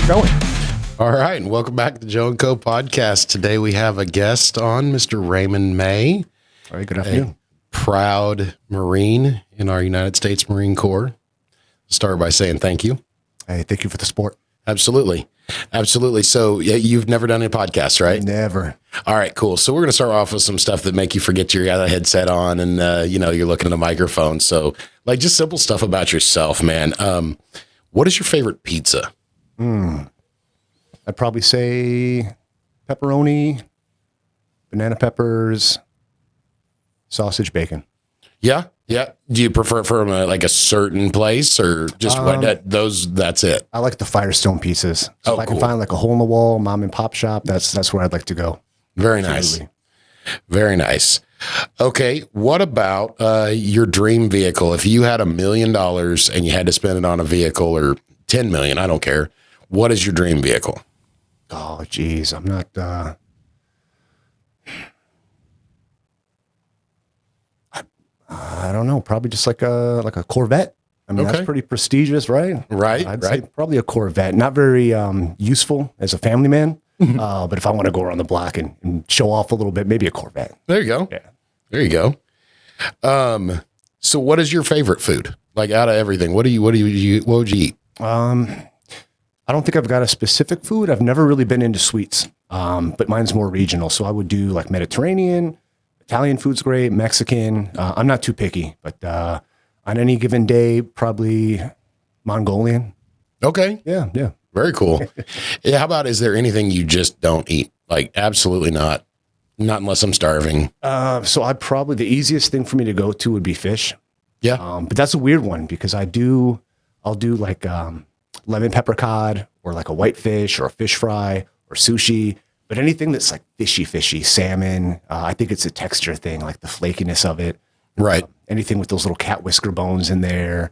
going. All right, and welcome back to the Joe & Co. podcast. Today we have a guest on, Mr. Raymond May. All right, good afternoon. A proud Marine in our United States Marine Corps. Start by saying thank you. Hey, thank you for the support. Absolutely. Absolutely. So you've never done a podcast, right? Never. All right, cool. So we're going to start off with some stuff that make you forget you got a headset on and, you're looking at a microphone. So like just simple stuff about yourself, man. What is your favorite pizza? I'd probably say pepperoni, banana peppers, sausage, bacon. Yeah. Yeah. Do you prefer it from a certain place or just that's it? I like the Firestone pizzas. So if I can cool. find like a hole in the wall mom and pop shop, that's where I'd like to go. Very nice. Very nice. Okay. What about your dream vehicle? If you had $1 million and you had to spend it on a vehicle or 10 million, I don't care. What is your dream vehicle? Oh, geez. I'm not, I don't know. Probably just like a Corvette. I mean, that's pretty prestigious, right? Right. I'd say probably a Corvette. Not very useful as a family man. But if I want to go around the block and show off a little bit, maybe a Corvette. There you go. Yeah. There you go. So what is your favorite food? Like out of everything, what would you eat? I don't think I've got a specific food. I've never really been into sweets, but mine's more regional. So I would do like Mediterranean, Italian food's great, Mexican. I'm not too picky, but on any given day, probably Mongolian. Okay. Yeah. Very cool. Yeah, how about, is there anything you just don't eat? Like absolutely not unless I'm starving. So the easiest thing for me to go to would be fish. Yeah. But that's a weird one because I'll do like lemon pepper cod or like a whitefish or a fish fry or sushi, but anything that's like fishy, salmon, I think it's a texture thing, like the flakiness of it. Right. Anything with those little cat whisker bones in there.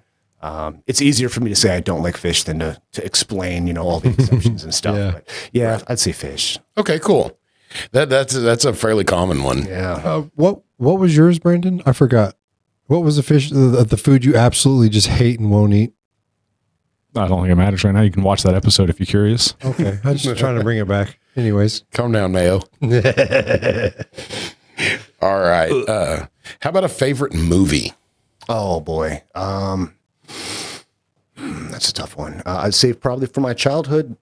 It's easier for me to say I don't like fish than to explain, all the exceptions and stuff. Yeah. But yeah, I'd say fish. Okay, cool. That's a fairly common one. Yeah. What was yours, Brandon? I forgot. What was the food you absolutely just hate and won't eat? I don't think it matters right now. You can watch that episode if you're curious. Okay. I'm just trying to bring it back. Anyways. Calm down, Mayo. All right. How about a favorite movie? Oh boy. That's a tough one. I'd say probably for my childhood,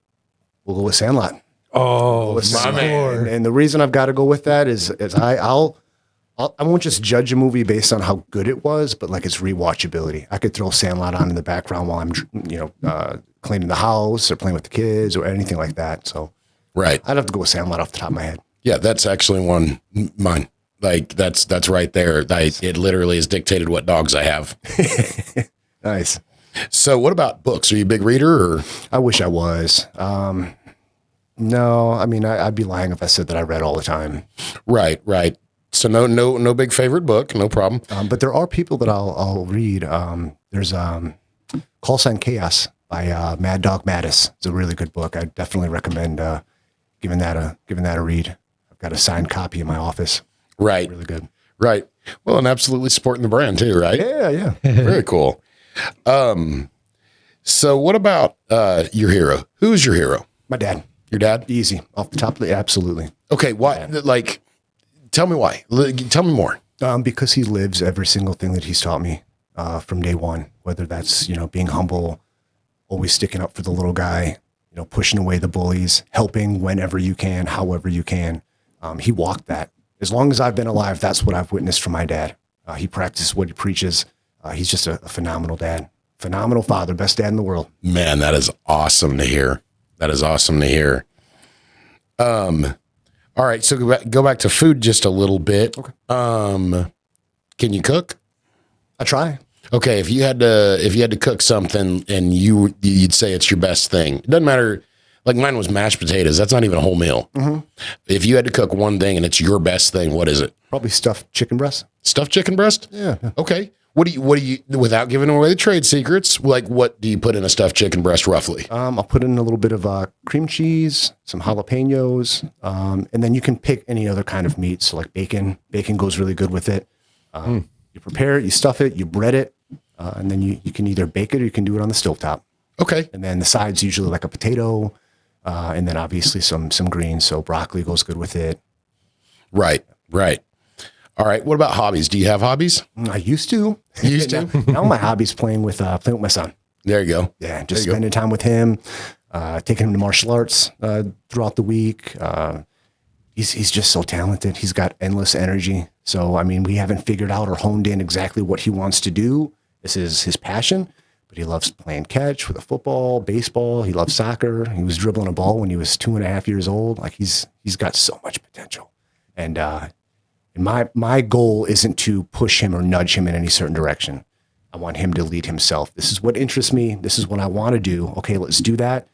we'll go with Sandlot. Oh, my man. And the reason I've got to go with that is I won't just judge a movie based on how good it was, but like its rewatchability. I could throw Sandlot on in the background while I'm, cleaning the house or playing with the kids or anything like that. So Right. I'd have to go with Sandlot off the top of my head. Yeah, that's actually mine. Like that's right there. It literally is dictated what dogs I have. Nice. So what about books? Are you a big reader or? I wish I was. No, I mean, I'd be lying if I said that I read all the time. Right. So no big favorite book, no problem. But there are people that I'll read. There's Call Sign Chaos by Mad Dog Mattis. It's a really good book. I definitely recommend giving that a read. I've got a signed copy in my office. Right. Really good. Right. Well, and absolutely supporting the brand too, right? Yeah. Very cool. So what about your hero? Who's your hero? My dad. Your dad? Easy. Off the top of the, absolutely. Okay. Why? Like, tell me why. Tell me more. Because he lives every single thing that he's taught me from day one, whether that's, being humble, always sticking up for the little guy, pushing away the bullies, helping whenever you can, however you can. He walked that. As long as I've been alive, that's what I've witnessed from my dad. He practices what he preaches. He's just a phenomenal dad, phenomenal father, best dad in the world. Man, that is awesome to hear. All right. So go back to food just a little bit. Okay. Can you cook? I try. Okay. If you had to cook something and you'd say it's your best thing, it doesn't matter. Like mine was mashed potatoes. That's not even a whole meal. Mm-hmm. If you had to cook one thing and it's your best thing, what is it? Probably stuffed chicken breast. Stuffed chicken breast? Yeah. Okay. What do you, without giving away the trade secrets, like what do you put in a stuffed chicken breast roughly? I'll put in a little bit of cream cheese, some jalapenos, and then you can pick any other kind of meat. So like bacon. Bacon goes really good with it. You prepare it, you stuff it, you bread it, and then you can either bake it or you can do it on the stovetop. Okay. And then the sides usually like a potato, And then obviously some greens. So broccoli goes good with it. Right. All right. What about hobbies? Do you have hobbies? I used to. You used to? Now my hobby's playing with my son. There you go. Yeah, just spending time with him, taking him to martial arts throughout the week. He's just so talented. He's got endless energy. So, I mean, we haven't figured out or honed in exactly what he wants to do. This is his passion, but he loves playing catch with a football, baseball. He loves soccer. He was dribbling a ball when he was 2.5 years old. Like he's got so much potential. And my goal isn't to push him or nudge him in any certain direction. I want him to lead himself. This is what interests me. This is what I want to do. Okay, let's do that.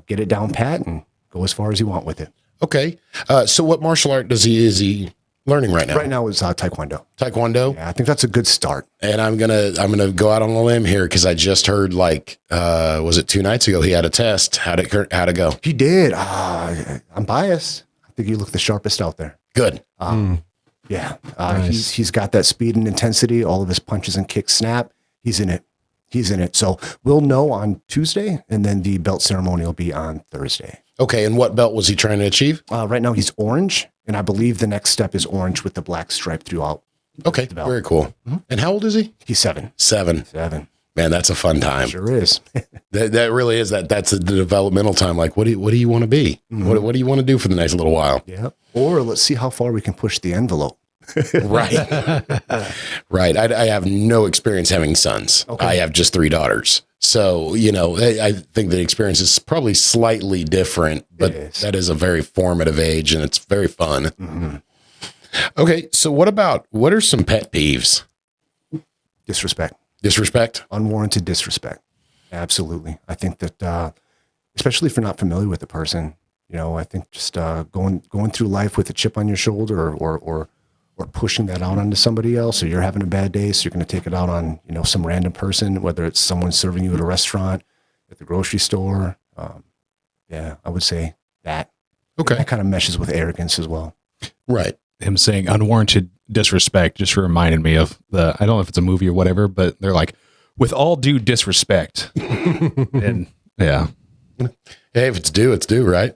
Get it down pat and go as far as you want with it. Okay. So what martial art is he learning right now? Right now is Taekwondo. Taekwondo? Yeah, I think that's a good start. And I'm gonna go out on a limb here because I just heard was it 2 nights ago he had a test. How'd it go? He did. I'm biased. I think you look the sharpest out there. Good. Yeah. Nice. He's got that speed and intensity. All of his punches and kicks snap. He's in it. So we'll know on Tuesday, and then the belt ceremony will be on Thursday. Okay. And what belt was he trying to achieve? Right now he's orange, and I believe the next step is orange with the black stripe throughout. Okay. belt. Very cool. And how old is he? He's 7. 7. 7. Man, that's a fun time. Sure is. That really is. That's the developmental time. Like, what do you want to be? What do you want to do for the next little while? Yeah. Or let's see how far we can push the envelope. Right. Right. I have no experience having sons. Okay. I have just 3 daughters. So, I think the experience is probably slightly different, but It is. that is a very formative age and it's very fun. Mm-hmm. Okay. So what are some pet peeves? Disrespect. Disrespect? Unwarranted disrespect. Absolutely. I think that, especially if you're not familiar with the person, I think just going through life with a chip on your shoulder or pushing that out onto somebody else, or you're having a bad day, so you're going to take it out on, some random person, whether it's someone serving you at a restaurant, at the grocery store. Yeah, I would say that. Okay. That kind of meshes with arrogance as well. Right. Him saying unwarranted disrespect just reminded me of I don't know if it's a movie or whatever, but they're like, with all due disrespect. And yeah. Hey, if it's due, it's due, right?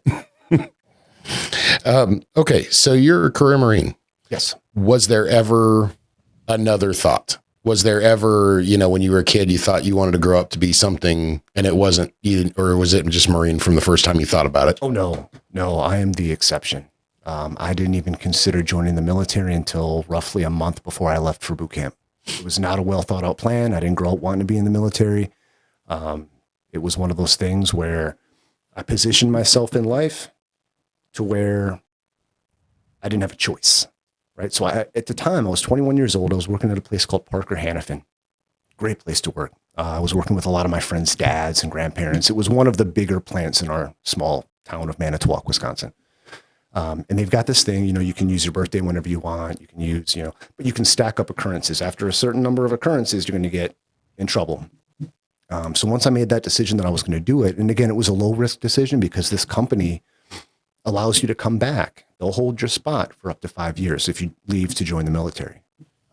Okay. So you're a career Marine. Yes. Was there ever another thought? Was there ever, when you were a kid, you thought you wanted to grow up to be something and it wasn't, or was it just Marine from the first time you thought about it? Oh, no, I am the exception. I didn't even consider joining the military until roughly a month before I left for boot camp. It was not a well thought out plan. I didn't grow up wanting to be in the military. It was one of those things where I positioned myself in life to where I didn't have a choice, right? So at the time, I was 21 years old. I was working at a place called Parker Hannafin. Great place to work. I was working with a lot of my friends' dads and grandparents. It was one of the bigger plants in our small town of Manitowoc, Wisconsin. And they've got this thing, you can use your birthday whenever you want. You can use, but you can stack up occurrences. After a certain number of occurrences, you're going to get in trouble. So once I made that decision that I was going to do it, and again, it was a low risk decision because this company allows you to come back. They'll hold your spot for up to 5 years if you leave to join the military.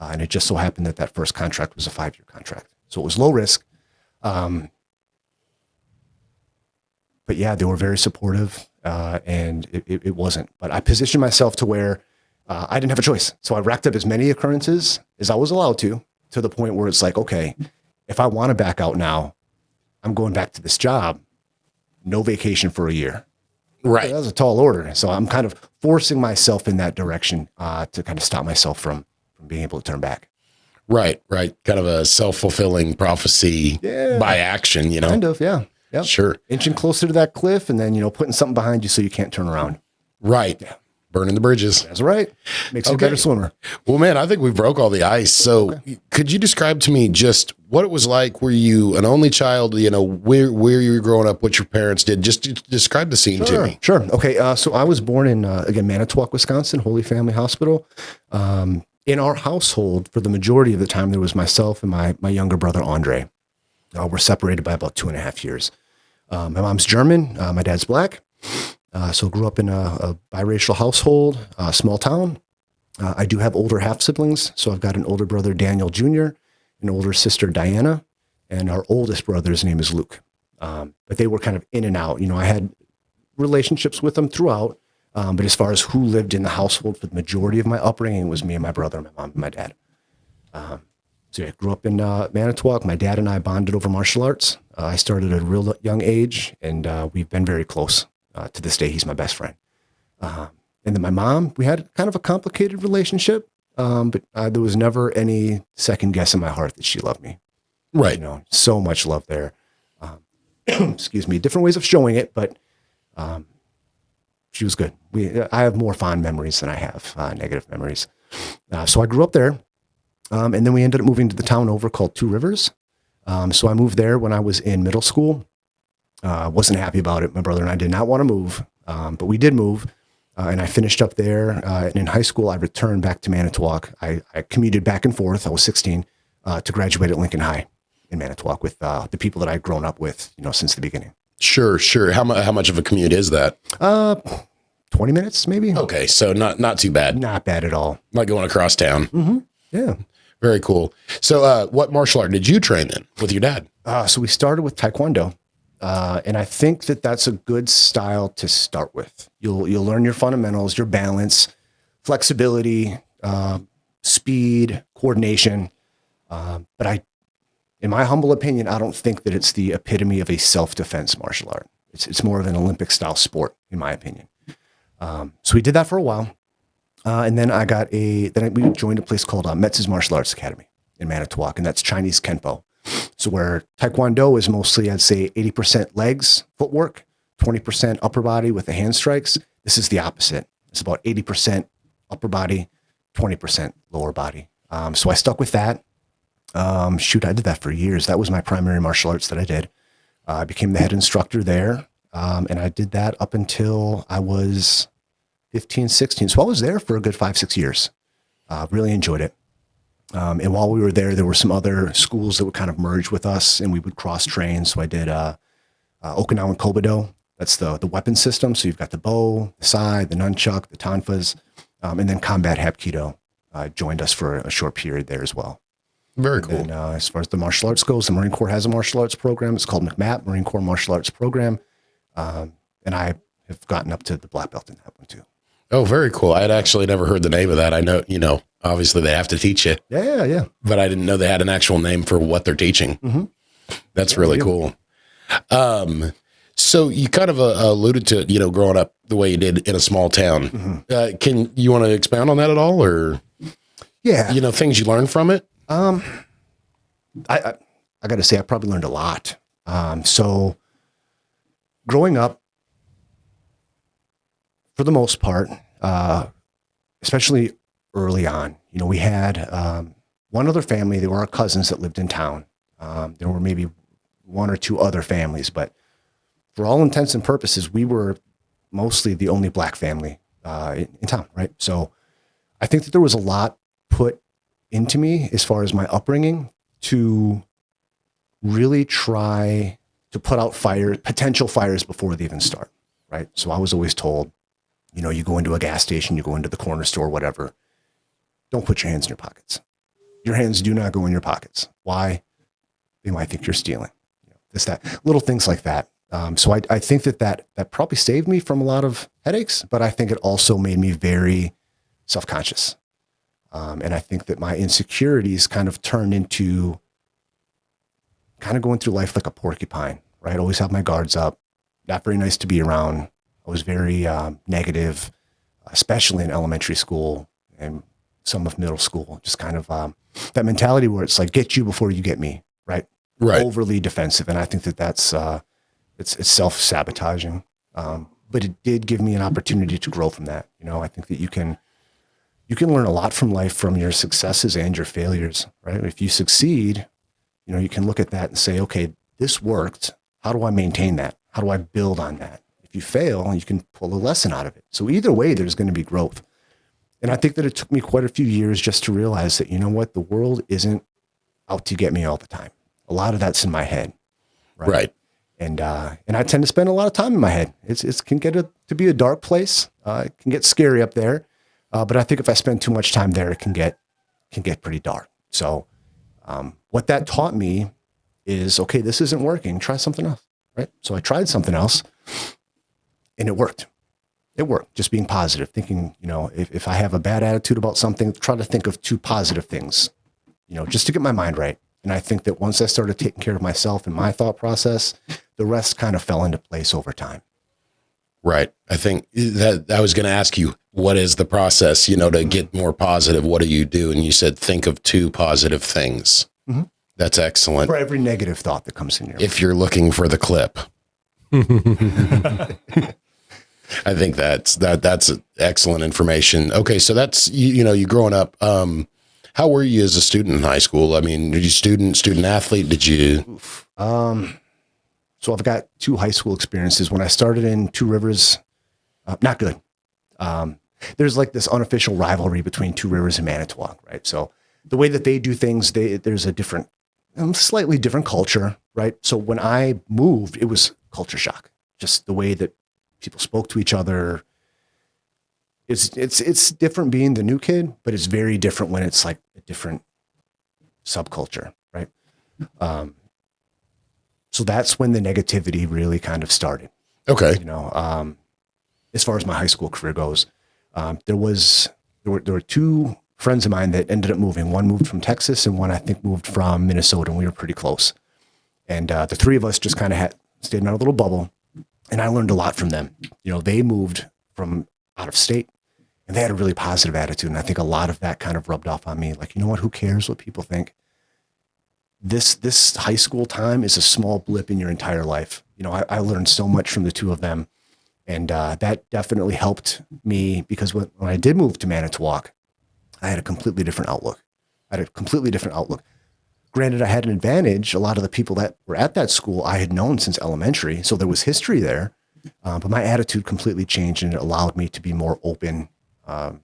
And it just so happened that first contract was a 5-year contract. So it was low risk. But yeah, they were very supportive. And it wasn't, but I positioned myself to where I didn't have a choice. So I racked up as many occurrences as I was allowed to the point where it's like, okay, if I want to back out now, I'm going back to this job, no vacation for a year. Right. That was a tall order. So I'm kind of forcing myself in that direction to kind of stop myself from being able to turn back. Right. Kind of a self-fulfilling prophecy by action, Kind of, yeah. Yep. Sure. Inching closer to that cliff and then, putting something behind you so you can't turn around. Right. Yeah. Burning the bridges. That's right. Makes you a better swimmer. Well, man, I think we broke all the ice. So could you describe to me just what it was like? Were you an only child? Where you were growing up, what your parents did? Just describe the scene to me. Sure. Okay. So I was born in, again, Manitowoc, Wisconsin, Holy Family Hospital. In our household, for the majority of the time, there was myself and my younger brother, Andre. We're separated by about 2.5 years. My mom's German. My dad's black. So grew up in a biracial household, small town. I do have older half siblings. So I've got an older brother, Daniel Jr., an older sister, Diana, and our oldest brother's name is Luke. But they were kind of in and out. I had relationships with them throughout. But as far as who lived in the household for the majority of my upbringing, it was me and my brother, my mom, and my dad. So yeah, I grew up in Manitowoc. My dad and I bonded over martial arts. I started at a real young age, and we've been very close. To this day, he's my best friend. And then my mom, we had kind of a complicated relationship, but there was never any second guess in my heart that she loved me. Right. You know, so much love there. Excuse me, different ways of showing it, but she was good. I have more fond memories than I have negative memories. So I grew up there. And then we ended up moving to the town over called Two Rivers. So I moved there when I was in middle school. Wasn't happy about it. My brother and I did not want to move, but we did move. And I finished up there. And in high school, I returned back to Manitowoc. I commuted back and forth. I was 16 to graduate at Lincoln High in Manitowoc with the people that I'd grown up with, you know, since the beginning. Sure. How much of a commute is that? 20 minutes, maybe. Okay. So not too bad. Not bad at all. Like going across town. Mm-hmm. Yeah. Very cool. So what martial art did you train in with your dad? So we started with Taekwondo. And I think that that's a good style to start with. You'll learn your fundamentals, your balance, flexibility, speed, coordination. But in my humble opinion, I don't think that it's the epitome of a self-defense martial art. It's more of an Olympic style sport, in my opinion. So we did that for a while. And then we joined a place called Metz's Martial Arts Academy in Manitowoc, and that's Chinese Kenpo. So where Taekwondo is mostly, I'd say 80% legs, footwork, 20% upper body with the hand strikes. This is the opposite. It's about 80% upper body, 20% lower body. So I stuck with that. I did that for years. That was my primary martial arts that I did. I became the head instructor there. And I did that up until I was 15, 16. So I was there for a good 5-6 years. Really enjoyed it. And while we were there were some other schools that would kind of merge with us and we would cross train. So I did Okinawan Kobudo. That's the weapon system. So you've got the bow, the sai, the nunchuck, the tonfas, and then combat hapkido joined us for a short period there as well. Very cool. And as far as the martial arts goes, the Marine Corps has a martial arts program. It's called MCMAP, Marine Corps Martial Arts Program. And I have gotten up to the black belt in that one too. Oh, very cool. I had actually never heard the name of that. I know, obviously they have to teach you. Yeah. But I didn't know they had an actual name for what they're teaching. Mm-hmm. That's really cool. So you kind of alluded to, growing up the way you did in a small town. Mm-hmm. Can you want to expound on that at all, or things you learned from it? I got to say, I probably learned a lot. So growing up, for the most part, especially early on, we had one other family. They were our cousins that lived in town. There were maybe one or two other families, but for all intents and purposes, we were mostly the only black family in town, right? So I think that there was a lot put into me as far as my upbringing to really try to put out potential fires before they even start, right? So I was always told, you go into a gas station, you go into the corner store, whatever, don't put your hands in your pockets. Your hands do not go in your pockets. Why? They might think you're stealing. Little things like that. So I think that probably saved me from a lot of headaches, but I think it also made me very self-conscious. And I think that my insecurities kind of turned into kind of going through life like a porcupine, right? Always have my guards up, not very nice to be around. I was very negative, especially in elementary school and some of middle school, just kind of that mentality where it's like, get you before you get me, right? Right. Overly defensive. And I think that that's, it's self-sabotaging. But it did give me an opportunity to grow from that. I think that you can learn a lot from life, from your successes and your failures, right? If you succeed, you can look at that and say, okay, this worked. How do I maintain that? How do I build on that? If you fail, you can pull a lesson out of it. So either way, there's going to be growth. And I think that it took me quite a few years just to realize that, the world isn't out to get me all the time. A lot of that's in my head. Right. And I tend to spend a lot of time in my head. It can get to be a dark place. It can get scary up there. But I think if I spend too much time there, it can get pretty dark. So what that taught me is, okay, this isn't working. Try something else, right? So I tried something else. And it worked. It worked. Just being positive, thinking, if I have a bad attitude about something, try to think of 2 positive things, just to get my mind right. And I think that once I started taking care of myself and my thought process, the rest kind of fell into place over time. Right. I think that I was going to ask you, what is the process, to get more positive? What do you do? And you said, think of 2 positive things. Mm-hmm. That's excellent. For every negative thought that comes in your mind. If you're looking for the clip. I think that's excellent information. Okay. So that's, you growing up, how were you as a student in high school? I mean, did you student athlete? Did you? So I've got 2 high school experiences. When I started in Two Rivers, not good. There's like this unofficial rivalry between Two Rivers and Manitowoc, right? So the way that they do things, there's a different, slightly different culture, right? So when I moved, it was culture shock. Just the way that people spoke to each other. It's different being the new kid, but it's very different when it's like a different subculture, right? So that's when the negativity really kind of started. Okay. As far as my high school career goes, there were 2 friends of mine that ended up moving. One moved from Texas and one I think moved from Minnesota, and we were pretty close. And the 3 of us just kind of stayed in our little bubble, and I learned a lot from them. They moved from out of state, and they had a really positive attitude, and I think a lot of that kind of rubbed off on me. Like, who cares what people think? This high school time is a small blip in your entire life. I learned so much from the 2 of them, and that definitely helped me, because when I did move to Manitowoc, I had a completely different outlook. Granted, I had an advantage. A lot of the people that were at that school I had known since elementary, so there was history there, but my attitude completely changed, and it allowed me to be more open to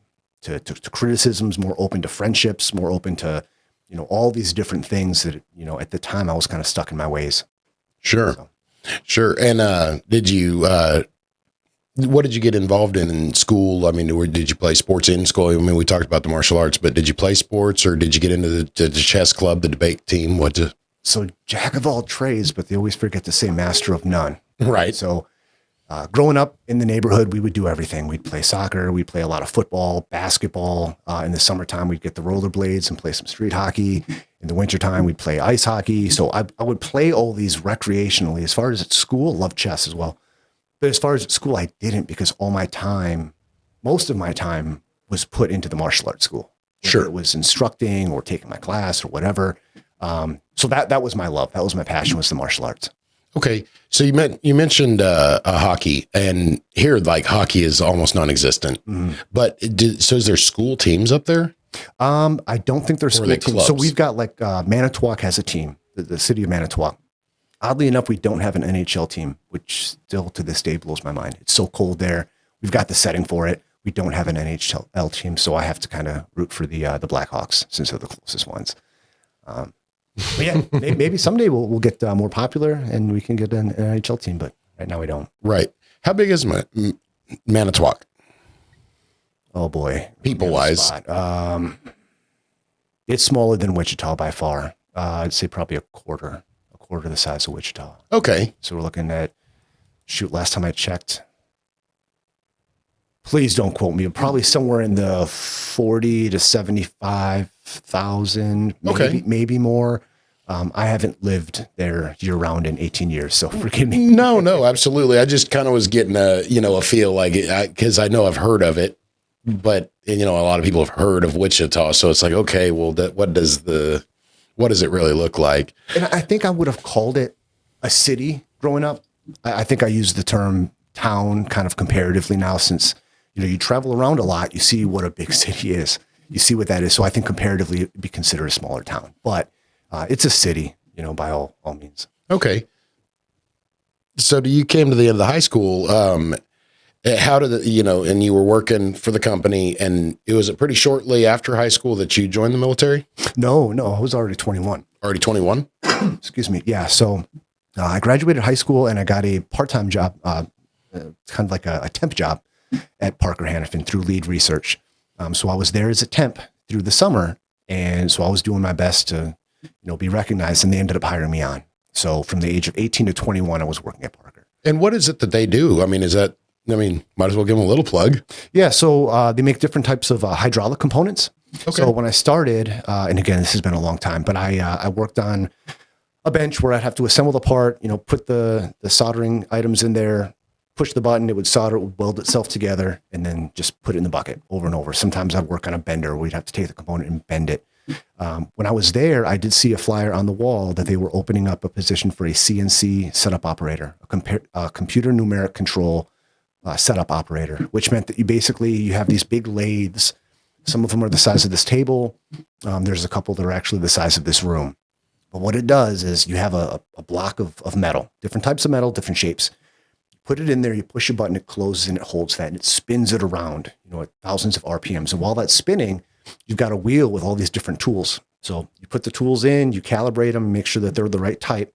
criticisms, more open to friendships, more open to all these different things that, at the time I was kind of stuck in my ways. Sure. Sure. And did you, what did you get involved in school? I mean, did you play sports in school? I mean, we talked about the martial arts, but did you play sports, or did you get into the chess club, the debate team? So jack of all trades, but they always forget to say master of none. Right. So growing up in the neighborhood, we would do everything. We'd play soccer. We'd play a lot of football, basketball. In the summertime, we'd get the rollerblades and play some street hockey. In the wintertime, we'd play ice hockey. So I would play all these recreationally. As far as at school, loved chess as well. But as far as at school, I didn't, because most of my time was put into the martial arts school. Sure. It was instructing or taking my class or whatever. So that was my love. That was my passion, was the martial arts. Okay. So you mentioned hockey, and here, like, hockey is almost non-existent, but so is there school teams up there? I don't think there's school teams. Clubs? So we've got Manitowoc has a team, the city of Manitowoc. Oddly enough, we don't have an NHL team, which still to this day blows my mind. It's so cold there. We've got the setting for it. We don't have an NHL team, so I have to kind of root for the Blackhawks, since they're the closest ones. But yeah, maybe someday we'll get more popular and we can get an NHL team, but right now we don't. Right. How big is Manitowoc? Oh boy, people-wise. It's smaller than Wichita by far. I'd say probably a quarter the size of Wichita. Okay. So we're looking at, last time I checked, please don't quote me, probably somewhere in the 40 to 75,000, maybe more. I haven't lived there year round in 18 years, so forgive me. No, absolutely. I just kind of was getting a feel like it, because I know I've heard of it, but a lot of people have heard of Wichita, so it's like, okay, well, what does it really look like? And I think I would have called it a city growing up. I think I use the term town kind of comparatively now, since you travel around a lot, you see what a big city is. You see what that is. So I think comparatively it'd be considered a smaller town, but it's a city, by all means. Okay. So you came to the end of the high school. How did and you were working for the company, and it was pretty shortly after high school that you joined the military? No, I was already 21. Already 21? Excuse me. Yeah. So I graduated high school and I got a part-time job, kind of like a temp job at Parker Hannifin through Lead Research. So I was there as a temp through the summer. And so I was doing my best to, be recognized, and they ended up hiring me on. So from the age of 18 to 21, I was working at Parker. And what is it that they do? I mean, is that, I mean, might as well give them a little plug. Yeah, so they make different types of hydraulic components. Okay. So when I started, and again, this has been a long time, but I worked on a bench where I'd have to assemble the part, put the soldering items in there, push the button, it would solder, it would weld itself together, and then just put it in the bucket over and over. Sometimes I'd work on a bender where we'd have to take the component and bend it. When I was there, I did see a flyer on the wall that they were opening up a position for a CNC setup operator, a computer numeric control setup operator, which meant that you have these big lathes. Some of them are the size of this table. There's a couple that are actually the size of this room. But what it does is you have a block of metal, different types of metal, different shapes. You put it in there, you push a button, it closes and it holds that, and it spins it around, at thousands of RPMs. And while that's spinning, you've got a wheel with all these different tools. So you put the tools in, you calibrate them, make sure that they're the right type.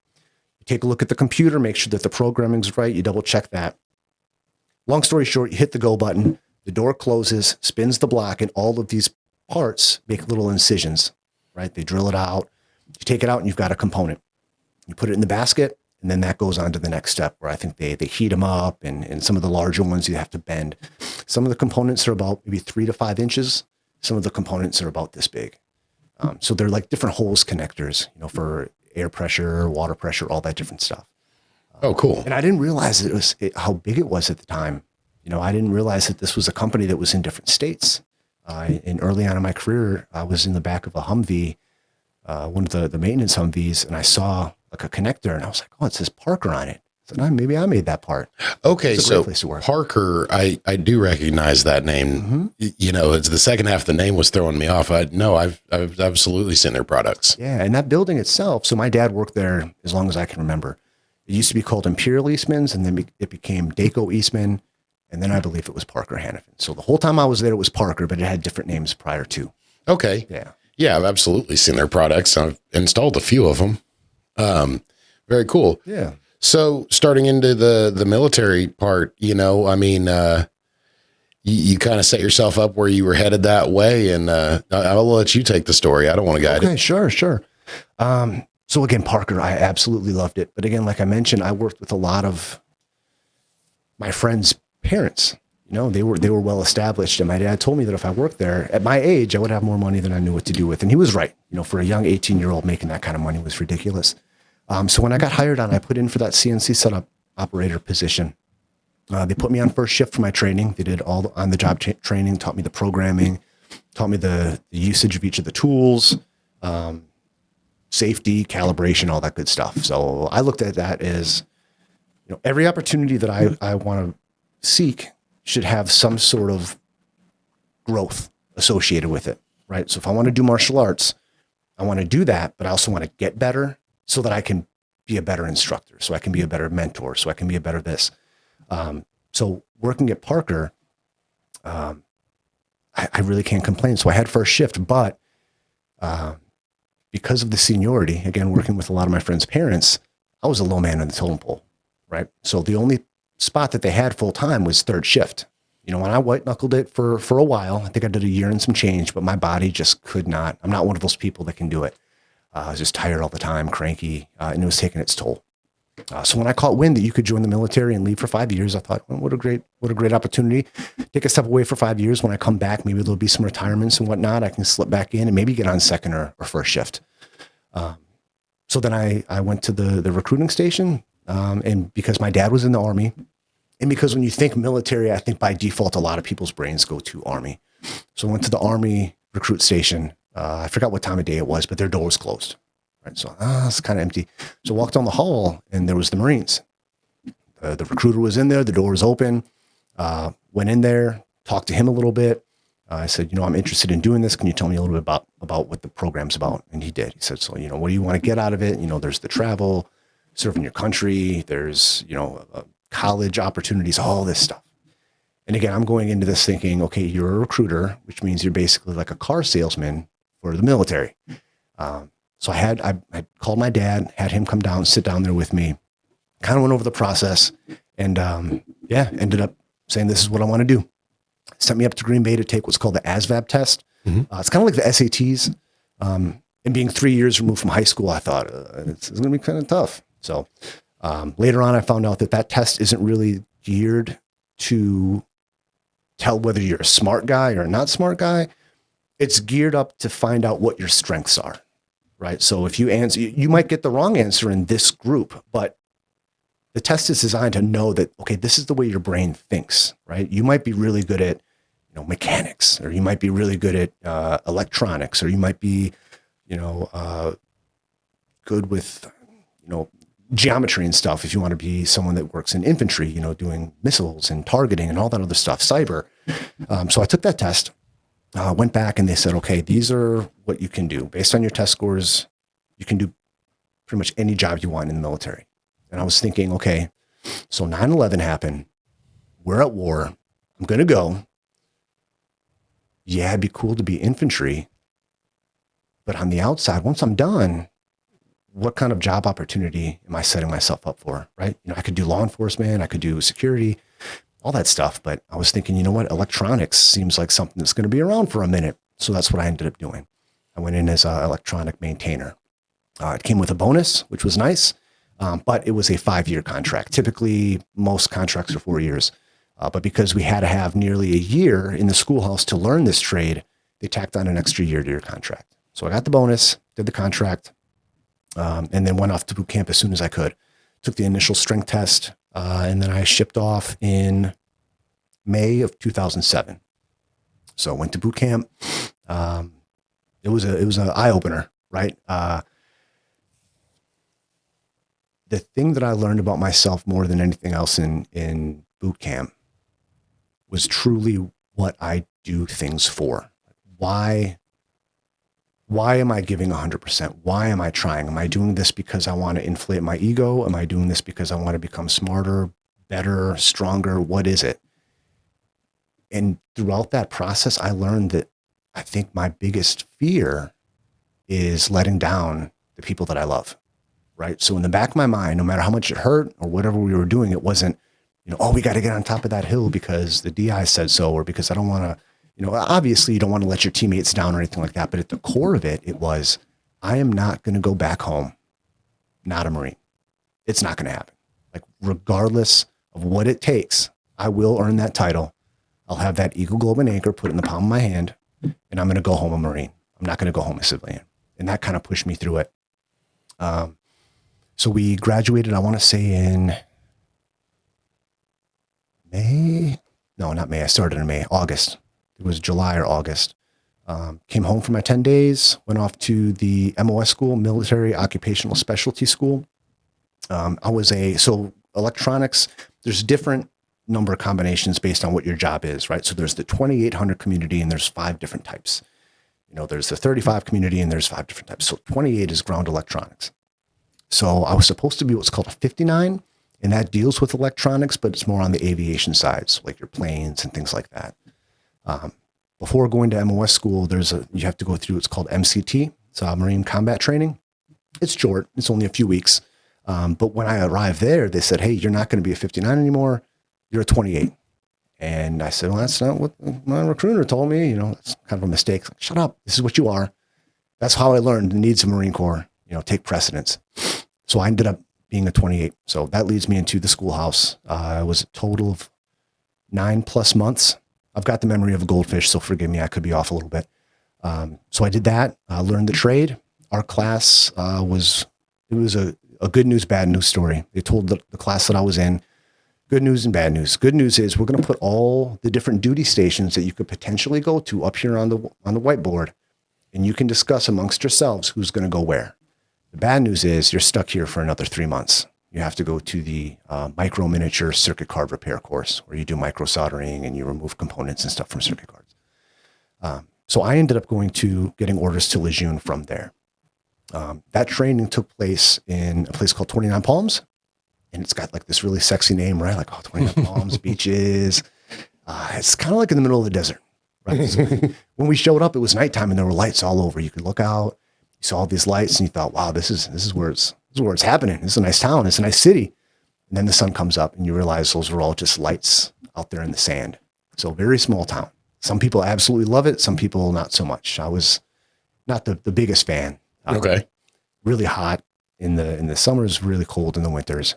You take a look at the computer, make sure that the programming's right. You double check that. Long story short, you hit the go button, the door closes, spins the block, and all of these parts make little incisions, right? They drill it out. You take it out and you've got a component. You put it in the basket, and then that goes on to the next step where I think they heat them up, and some of the larger ones you have to bend. Some of the components are about maybe 3 to 5 inches. Some of the components are about this big. So they're like different hose connectors, for air pressure, water pressure, all that different stuff. Oh, cool. And I didn't realize how big it was at the time. I didn't realize that this was a company that was in different states. And early on in my career, I was in the back of a Humvee, one of the maintenance Humvees, and I saw like a connector, and I was like, oh, it says Parker on it. So now maybe I made that part. Okay, It's a great place to work. Parker, I do recognize that name. It's the second half of the name was throwing me off. I've absolutely seen their products. Yeah, and that building itself. So my dad worked there as long as I can remember. It used to be called Imperial Eastman's, and then it became Daco Eastman, and then I believe it was Parker Hannafin. So the whole time I was there, it was Parker, but it had different names prior to. Okay. Yeah. Yeah, I've absolutely seen their products. I've installed a few of them. Very cool. Yeah. So starting into the military part, you kind of set yourself up where you were headed that way, and I'll let you take the story. I don't want to guide it. Okay, sure. So again, Parker, I absolutely loved it. But again, like I mentioned, I worked with a lot of my friends' parents. They were well established, and my dad told me that if I worked there at my age, I would have more money than I knew what to do with. And he was right. For a young 18-year-old, making that kind of money was ridiculous. So when I got hired on, I put in for that CNC setup operator position. They put me on first shift for my training. They did all the on-the-job training, taught me the programming, taught me the usage of each of the tools, safety, calibration, all that good stuff. So I looked at that as, every opportunity that I want to seek should have some sort of growth associated with it, right? So if I want to do martial arts, I want to do that, but I also want to get better so that I can be a better instructor, so I can be a better mentor, so I can be a better this. So working at Parker, I really can't complain. So I had first shift, but because of the seniority, again, working with a lot of my friends' parents, I was a low man on the totem pole, right? So the only spot that they had full time was third shift. When I white knuckled it for a while, I think I did a year and some change, but my body just could not. I'm not one of those people that can do it. I was just tired all the time, cranky, and it was taking its toll. So when I caught wind that you could join the military and leave for 5 years, I thought, well, what a great opportunity. Take a step away for 5 years. When I come back, maybe there'll be some retirements and whatnot. I can slip back in and maybe get on second or first shift. So then I went to the recruiting station, and because my dad was in the Army, and because when you think military, I think by default, a lot of people's brains go to Army. So I went to the Army recruit station. I forgot what time of day it was, but their door was closed. Right. So it's kind of empty. So I walked down the hall, and there was the Marines. The recruiter was in there. The door was open. Went in there, talked to him a little bit. I said, I'm interested in doing this. Can you tell me a little bit about what the program's about? And he did. He said, so, what do you want to get out of it? There's the travel, serving your country. There's, college opportunities, all this stuff. And again, I'm going into this thinking, okay, you're a recruiter, which means you're basically like a car salesman for the military. So I called my dad, had him come down, sit down there with me, kind of went over the process, and ended up saying, this is what I want to do. Sent me up to Green Bay to take what's called the ASVAB test. It's kind of like the SATs. And being 3 years removed from high school, I thought it's going to be kind of tough. So later on, I found out that test isn't really geared to tell whether you're a smart guy or a not smart guy. It's geared up to find out what your strengths are, right? So if you answer, you might get the wrong answer in this group, but the test is designed to know that, okay, this is the way your brain thinks, right? You might be really good at, mechanics, or you might be really good at electronics, or you might be, good with, geometry and stuff. If you want to be someone that works in infantry, doing missiles and targeting and all that other stuff, cyber. So I took that test, went back, and they said, okay, these are what you can do based on your test scores. You can do pretty much any job you want in the military. And I was thinking, okay, so 9/11 happened. We're at war. I'm going to go. Yeah, it'd be cool to be infantry. But on the outside, once I'm done, what kind of job opportunity am I setting myself up for, right? I could do law enforcement, I could do security, all that stuff. But I was thinking, you know what? Electronics seems like something that's going to be around for a minute. So that's what I ended up doing. I went in as an electronic maintainer. It came with a bonus, which was nice, but it was a 5-year contract. Typically, most contracts are 4 years. But because we had to have nearly a year in the schoolhouse to learn this trade, they tacked on an extra year to your contract. So I got the bonus, did the contract, and then went off to boot camp as soon as I could. Took the initial strength test, and then I shipped off in May of 2007. So I went to boot camp. It was an eye opener, right? The thing that I learned about myself more than anything else in boot camp was truly what I do things for. Why am I giving 100%? Why am I trying? Am I doing this because I want to inflate my ego? Am I doing this because I want to become smarter, better, stronger? What is it? And throughout that process, I learned that I think my biggest fear is letting down the people that I love, right? So in the back of my mind, no matter how much it hurt or whatever we were doing, it wasn't, oh, we got to get on top of that hill because the DI said so, or because I don't want to, obviously you don't want to let your teammates down or anything like that. But at the core of it, it was, I am not going to go back home, not a Marine. It's not going to happen. Like, regardless of what it takes, I will earn that title. I'll have that Eagle Globe and Anchor put in the palm of my hand, and I'm going to go home a Marine. I'm not going to go home a civilian. And that kind of pushed me through it. So we graduated, I want to say in May. No, not May. I started in May, August. It was July or August. Came home for my 10 days, went off to the MOS school, Military Occupational Specialty School. So electronics, there's different number combinations based on what your job is, right? So there's the 2800 community, and there's 5 different types. There's the 35 community, and there's 5 different types. So 28 is ground electronics. So I was supposed to be what's called a 59, and that deals with electronics, but it's more on the aviation side, so like your planes and things like that. Before going to MOS school, you have to go through what's called MCT, so Marine Combat Training. It's short. It's only a few weeks. But when I arrived there, they said, hey, you're not going to be a 59 anymore. You're a 28. And I said, well, that's not what my recruiter told me. It's kind of a mistake. Like, shut up. This is what you are. That's how I learned the needs of Marine Corps, take precedence. So I ended up being a 28. So that leads me into the schoolhouse. It was a total of 9+ months. I've got the memory of a goldfish, so forgive me. I could be off a little bit. So I did that, learned the trade. Our class was a good news, bad news story. They told the class that I was in, good news and bad news. Good news is we're going to put all the different duty stations that you could potentially go to up here on the whiteboard, and you can discuss amongst yourselves who's going to go where. The bad news is you're stuck here for another 3 months. You have to go to the micro miniature circuit card repair course, where you do micro soldering and you remove components and stuff from circuit cards. So I ended up getting orders to Lejeune from there. That training took place in a place called 29 Palms. And it's got like this really sexy name, right? Like, 29 Palms, beaches. It's kind of like in the middle of the desert, right? So when we showed up, it was nighttime and there were lights all over. You could look out, you saw all these lights, and you thought, wow, this is where it's happening. This is a nice town. It's a nice city. And then the sun comes up and you realize those were all just lights out there in the sand. So very small town. Some people absolutely love it. Some people not so much. I was not the biggest fan. Okay. Really hot in the summers, really cold in the winters.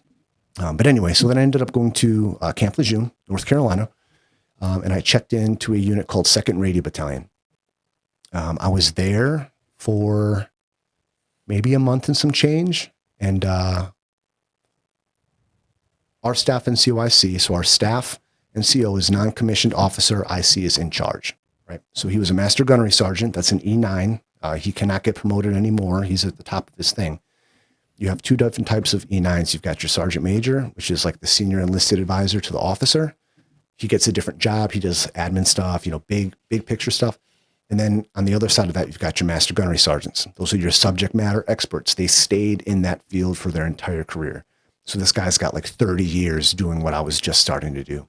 But anyway, so then I ended up going to Camp Lejeune, North Carolina, and I checked into a unit called 2nd Radio Battalion. I was there for maybe a month and some change, and our staff NCOIC, so our staff NCO is non-commissioned officer, IC is in charge, right? So he was a master gunnery sergeant, that's an E9. He cannot get promoted anymore. He's at the top of his thing. You have 2 different types of E9s. You've got your sergeant major, which is like the senior enlisted advisor to the officer. He gets a different job. He does admin stuff, big picture stuff. And then on the other side of that, you've got your master gunnery sergeants. Those are your subject matter experts. They stayed in that field for their entire career. So this guy's got like 30 years doing what I was just starting to do.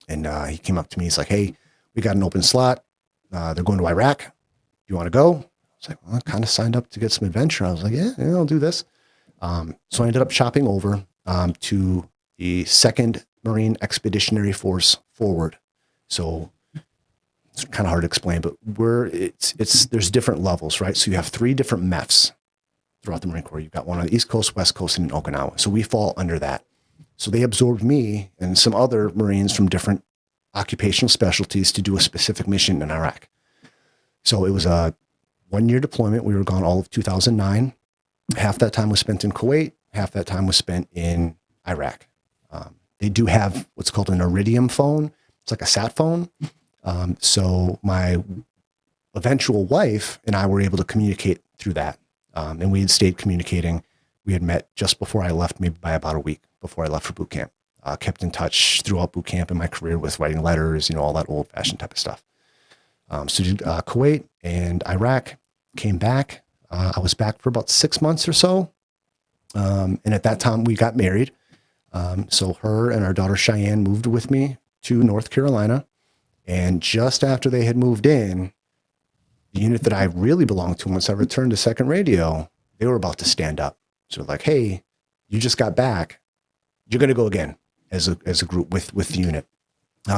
And he came up to me. He's like, hey, we got an open slot. They're going to Iraq. Do you want to go? I was like, well, I kind of signed up to get some adventure. I was like, yeah, I'll do this. So I ended up shopping over to the 2nd Marine Expeditionary Force Forward. So it's kind of hard to explain, but there's different levels, right? So you have 3 different MEFs throughout the Marine Corps. You've got one on the East Coast, West Coast, and in Okinawa. So we fall under that. So they absorbed me and some other Marines from different occupational specialties to do a specific mission in Iraq. So it was a 1-year deployment. We were gone all of 2009. Half that time was spent in Kuwait. Half that time was spent in Iraq. They do have what's called an Iridium phone. It's like a sat phone. So my eventual wife and I were able to communicate through that. And we had stayed communicating. We had met just before I left, maybe by about a week before I left for boot camp. Kept in touch throughout boot camp and my career with writing letters, all that old fashioned type of stuff. So did Kuwait and Iraq, came back. I was back for about 6 months or so. And at that time we got married. So her and our daughter Cheyenne moved with me to North Carolina. And just after they had moved in, the unit that I really belonged to, once I returned to 2nd Radio, they were about to stand up. So like, hey, you just got back. You're going to go again as a group with the unit.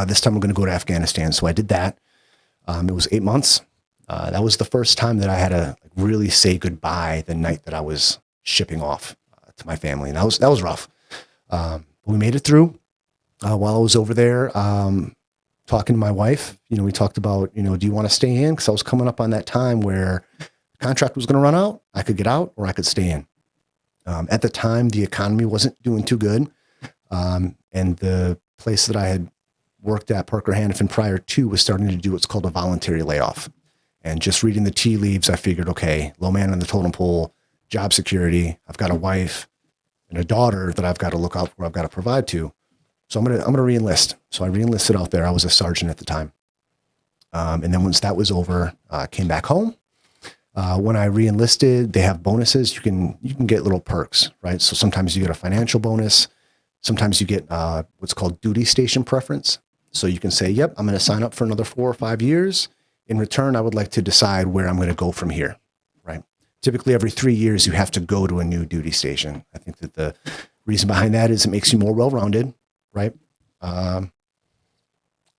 This time we're going to go to Afghanistan. So I did that. It was 8 months. That was the first time that I had to really say goodbye the night that I was shipping off to my family. And that was rough. We made it through. While I was over there, talking to my wife, we talked about, do you want to stay in? Because I was coming up on that time where the contract was going to run out. I could get out or I could stay in. At the time, the economy wasn't doing too good. And the place that I had worked at, Parker Hannifin, prior to, was starting to do what's called a voluntary layoff. And just reading the tea leaves, I figured, okay, low man on the totem pole, job security. I've got a wife and a daughter that I've got to look out for, I've got to provide to. So I'm gonna re-enlist. So I re-enlisted out there. I was a sergeant at the time. And then once that was over, I came back home. When I re-enlisted, they have bonuses. You can get little perks, right? So sometimes you get a financial bonus. Sometimes you get what's called duty station preference. So you can say, yep, I'm going to sign up for another 4 or 5 years. In return, I would like to decide where I'm going to go from here, right? Typically every 3 years, you have to go to a new duty station. I think that the reason behind that is it makes you more well-rounded, right?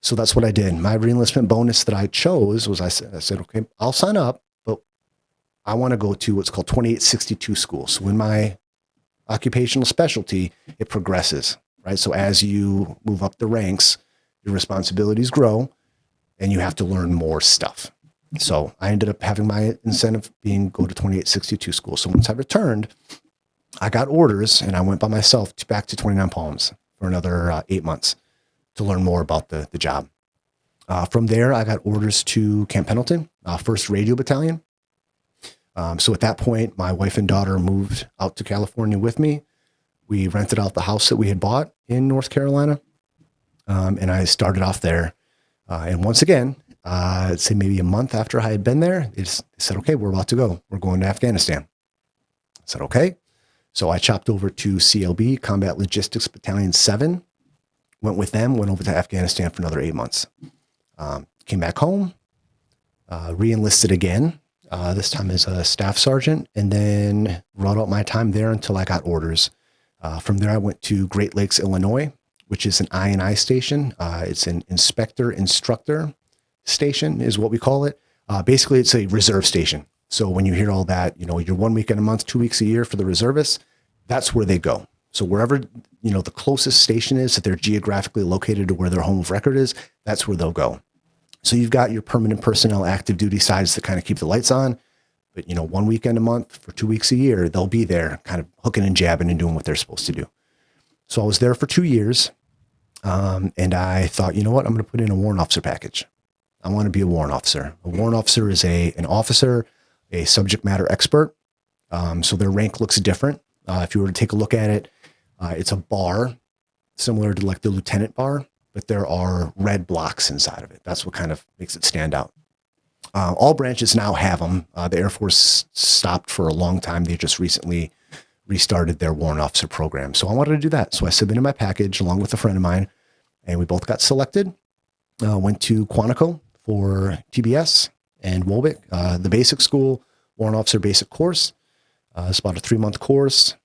So that's what I did. My reenlistment bonus that I chose was I said, okay, I'll sign up, but I want to go to what's called 2862 school. So in my occupational specialty, it progresses, right? So as you move up the ranks, your responsibilities grow and you have to learn more stuff. So I ended up having my incentive being go to 2862 school. So once I returned, I got orders and I went by myself back to 29 Palms for another 8 months to learn more about the job. From there, I got orders to Camp Pendleton, 1st Radio Battalion. So at that point, my wife and daughter moved out to California with me. We rented out the house that we had bought in North Carolina. And I started off there. And once again, I'd say maybe a month after I had been there, they said, okay, we're about to go. We're going to Afghanistan. I said, okay. So I chopped over to CLB, Combat Logistics Battalion 7, went with them, went over to Afghanistan for another 8 months. Came back home, re-enlisted again, this time as a staff sergeant, and then wrought out my time there until I got orders. From there, I went to Great Lakes, Illinois, which is an I&I station. It's an instructor station is what we call it. Basically, it's a reserve station. So when you hear all that, you're 1 week in a month, 2 weeks a year for the reservists, that's where they go. So wherever, the closest station is that they're geographically located to where their home of record is, that's where they'll go. So you've got your permanent personnel active duty sides that kind of keep the lights on. But, one weekend a month for 2 weeks a year, they'll be there kind of hooking and jabbing and doing what they're supposed to do. So I was there for 2 years. And I thought, you know what, I'm going to put in a warrant officer package. I want to be a warrant officer. A warrant officer is an officer, a subject matter expert. So their rank looks different. If you were to take a look at it, it's a bar similar to like the lieutenant bar, but there are red blocks inside of it. That's what kind of makes it stand out. All branches now have them. The Air Force stopped for a long time. They just recently restarted their warrant officer program. So I wanted to do that. So I submitted my package along with a friend of mine, and we both got selected. Went to Quantico for TBS and Woolwick, the basic school, warrant officer basic course. It's about a 3-month course.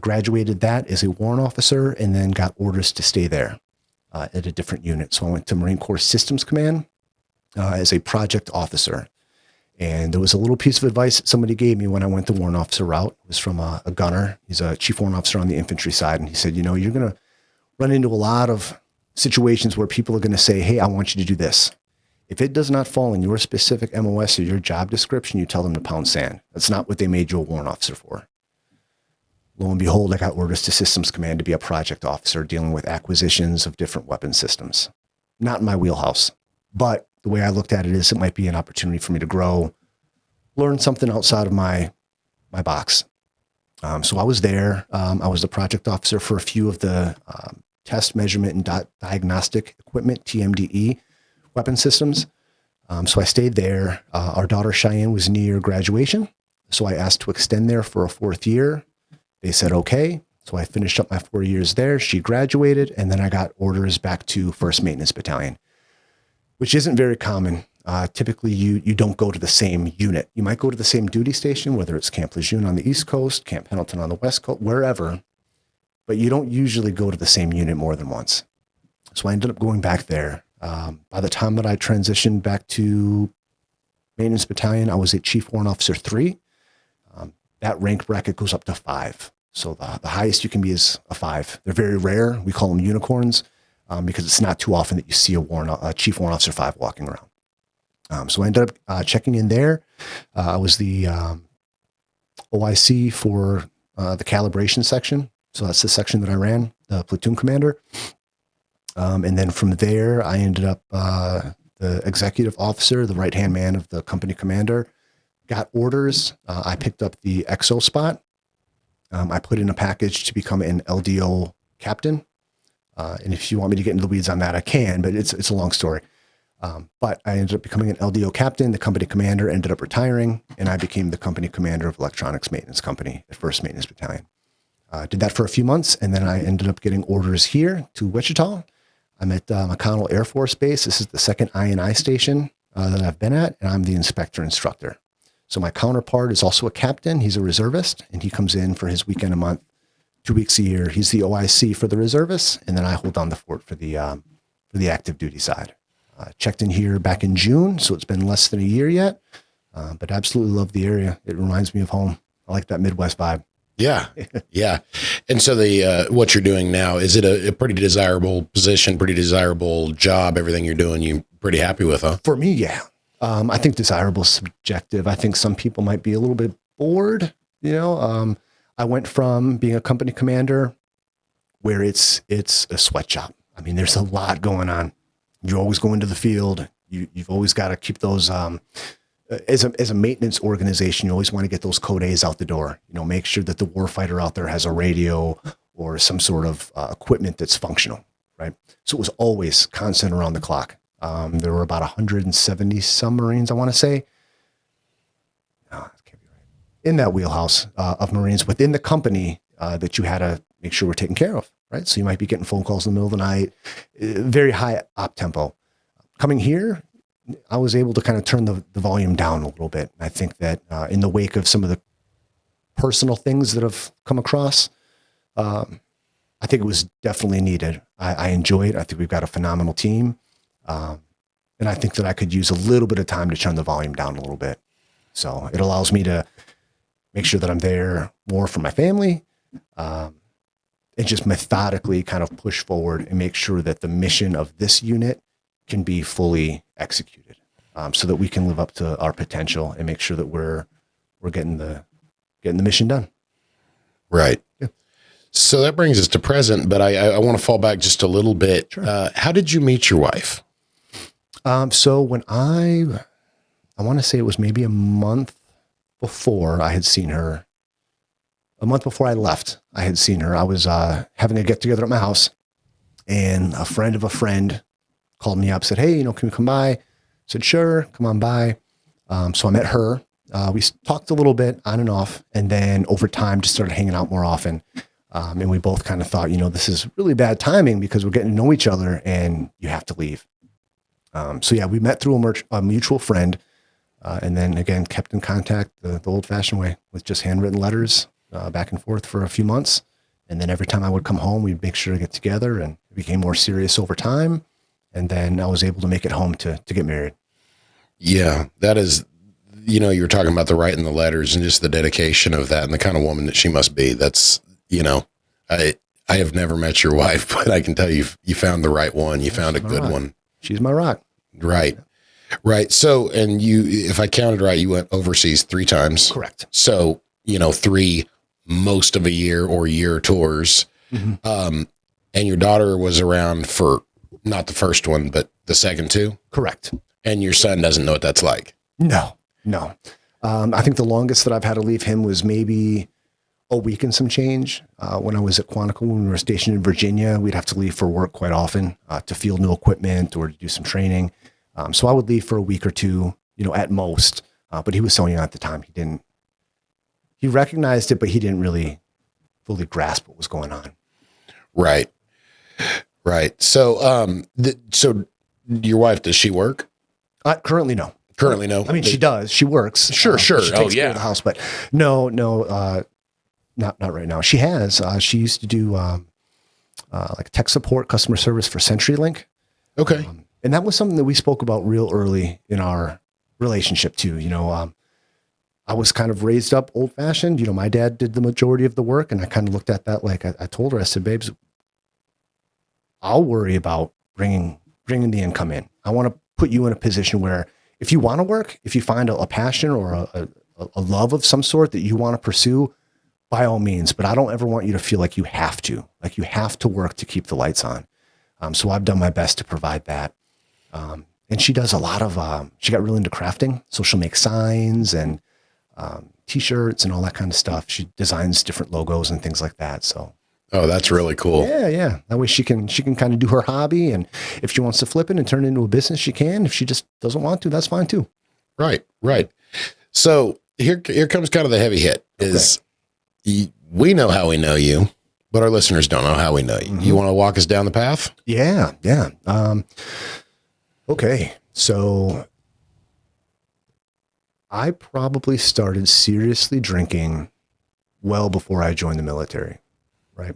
Graduated that as a warrant officer and then got orders to stay there at a different unit. So I went to Marine Corps Systems Command as a project officer. And there was a little piece of advice that somebody gave me when I went the warrant officer route. It was from a gunner. He's a chief warrant officer on the infantry side. And he said, you're going to run into a lot of situations where people are going to say, hey, I want you to do this. If it does not fall in your specific MOS or your job description, you tell them to pound sand. That's not what they made you a warrant officer for. Lo and behold, I got orders to Systems Command to be a project officer dealing with acquisitions of different weapon systems. Not in my wheelhouse, but the way I looked at it is it might be an opportunity for me to grow, learn something outside of my box. So I was there. I was the project officer for a few of the test, measurement, and diagnostic equipment, TMDE, weapon systems. So I stayed there. Our daughter Cheyenne was near graduation, so I asked to extend there for a 4th year. They said, okay. So I finished up my 4 years there. She graduated, and then I got orders back to 1st Maintenance Battalion, which isn't very common. Typically, you don't go to the same unit. You might go to the same duty station, whether it's Camp Lejeune on the East Coast, Camp Pendleton on the West Coast, wherever, but you don't usually go to the same unit more than once. So I ended up going back there. By the time that I transitioned back to Maintenance Battalion, I was a Chief Warrant Officer 3. That rank bracket goes up to 5. So the highest you can be is a 5. They're very rare. We call them unicorns because it's not too often that you see a Chief Warrant Officer 5 walking around. So I ended up checking in there. I was the OIC for the calibration section. So that's the section that I ran, the platoon commander. And then from there, I ended up the executive officer, the right-hand man of the company commander, got orders. I picked up the XO spot. I put in a package to become an LDO captain. And if you want me to get into the weeds on that, I can, but it's a long story. But I ended up becoming an LDO captain. The company commander ended up retiring, and I became the company commander of Electronics Maintenance Company at 1st Maintenance Battalion. Did that for a few months, and then I ended up getting orders here to Wichita. I'm at McConnell Air Force Base. This is the 2nd I&I station that I've been at, and I'm the inspector instructor. So my counterpart is also a captain. He's a reservist, and he comes in for his weekend a month, 2 weeks a year. He's the OIC for the reservists, and then I hold down the fort for the active duty side. Checked in here back in June, so it's been less than a year yet, but absolutely love the area. It reminds me of home. I like that Midwest vibe. Yeah. Yeah. And so what you're doing now, is it a pretty desirable position, pretty desirable job? Everything you're doing, you pretty happy with, huh? For me, yeah. I think desirable is subjective. I think some people might be a little bit bored. I went from being a company commander where it's a sweatshop. I mean, there's a lot going on. You're always going to the field. You've always got to keep those, as a maintenance organization, you always want to get those code A's out the door. Make sure that the warfighter out there has a radio or some sort of equipment that's functional, right? So it was always constant around the clock. There were about 170 some Marines, I want to say. No, that can't be right. In that wheelhouse of Marines within the company that you had to make sure were taken care of, right? So you might be getting phone calls in the middle of the night, very high op tempo. Coming here, I was able to kind of turn the volume down a little bit. I think that in the wake of some of the personal things that have come across, I think it was definitely needed. I enjoy it. I think we've got a phenomenal team. And I think that I could use a little bit of time to turn the volume down a little bit. So it allows me to make sure that I'm there more for my family. and just methodically kind of push forward and make sure that the mission of this unit can be fully executed, so that we can live up to our potential and make sure that we're getting the mission done. Right. Yeah. So that brings us to present, but I want to fall back just a little bit. Sure. How did you meet your wife? So when I want to say it was maybe a month before I had seen her, a month before I left, I had seen her. I was having a get together at my house, and a friend of a friend called me up, said, "Hey, can we come by?" I said, "Sure, come on by." So I met her. We talked a little bit on and off, and then over time just started hanging out more often. And we both kind of thought, this is really bad timing because we're getting to know each other and you have to leave. So yeah, we met through a mutual friend, and then again, kept in contact the old fashioned way with just handwritten letters, back and forth for a few months. And then every time I would come home, we'd make sure to get together, and it became more serious over time. And then I was able to make it home to get married. Yeah, that is, you were talking about the writing the letters and just the dedication of that and the kind of woman that she must be. That's, I have never met your wife, but I can tell you found the right one. You found a good one. She's my rock. Right. Right. So, and if I counted right, you went overseas 3 times. Correct. So, 3 most of a year or year tours. Mm-hmm. And your daughter was around for not the first one, but the second 2. Correct. And your son doesn't know what that's like. No. I think the longest that I've had to leave him was maybe a week and some change. When I was at Quantico, when we were stationed in Virginia, we'd have to leave for work quite often, to field new equipment or to do some training. So I would leave for a week or 2, at most. But he was so young at the time. He recognized it, but he didn't really fully grasp what was going on. Right. So, so your wife, does she work? Currently, no. Currently, no. I mean, she does. She works. Sure. She takes care of the house, but no, not right now. She has. She used to do like tech support, customer service for CenturyLink. Okay. And that was something that we spoke about real early in our relationship too. I was kind of raised up old fashioned. My dad did the majority of the work, and I kind of looked at that like I told her. I said, "Babes, I'll worry about bringing the income in. I want to put you in a position where if you want to work, if you find a passion or a love of some sort that you want to pursue, by all means, but I don't ever want you to feel like you have to work to keep the lights on." So I've done my best to provide that. And she does a lot of, she got really into crafting. So she'll make signs and t-shirts and all that kind of stuff. She designs different logos and things like that. So. Oh, that's really cool. Yeah. That way she can kind of do her hobby. And if she wants to flip it and turn it into a business, she can. If she just doesn't want to, that's fine too. Right. So here comes kind of the heavy hit is we know how we know you, but our listeners don't know how we know you. Mm-hmm. You want to walk us down the path? Yeah. Okay. So I probably started seriously drinking well before I joined the military, right?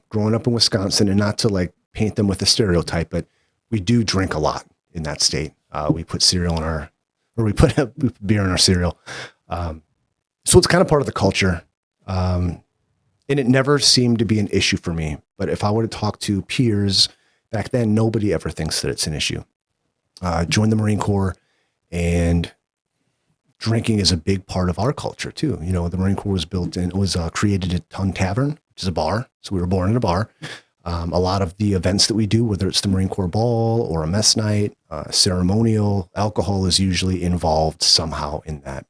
Growing up in Wisconsin, and not to like paint them with a stereotype, but we do drink a lot in that state. We put we put beer in our cereal. So it's kind of part of the culture. And it never seemed to be an issue for me. But if I were to talk to peers back then, nobody ever thinks that it's an issue. Joined the Marine Corps, and drinking is a big part of our culture too. The Marine Corps was created at Tongue Tavern, which is a bar. So we were born in a bar. A lot of the events that we do, whether it's the Marine Corps ball or a mess night, ceremonial, alcohol is usually involved somehow in that.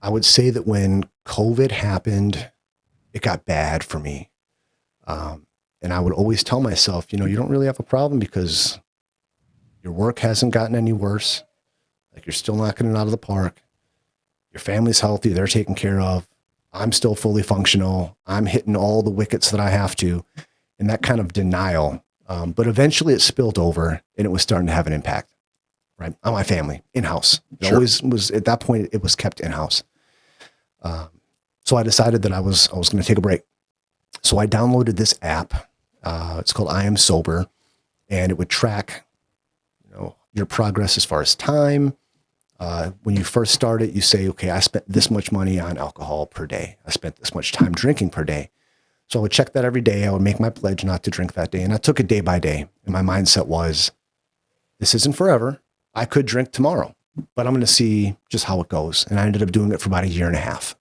I would say that when COVID happened, it got bad for me. And I would always tell myself, you don't really have a problem because your work hasn't gotten any worse. Like, you're still knocking it out of the park. Your family's healthy. They're taken care of. I'm still fully functional. I'm hitting all the wickets that I have to. And that kind of denial. But eventually it spilled over, and it was starting to have an impact, right, on my family, in-house. It always was, at that point, it was kept in-house. So I decided that I was going to take a break. So I downloaded this app. It's called I Am Sober, and it would track, your progress as far as time. When you first start it, you say, okay, I spent this much money on alcohol per day. I spent this much time drinking per day. So I would check that every day. I would make my pledge not to drink that day. And I took it day by day. And my mindset was, this isn't forever. I could drink tomorrow, but I'm going to see just how it goes. And I ended up doing it for about a year and a half.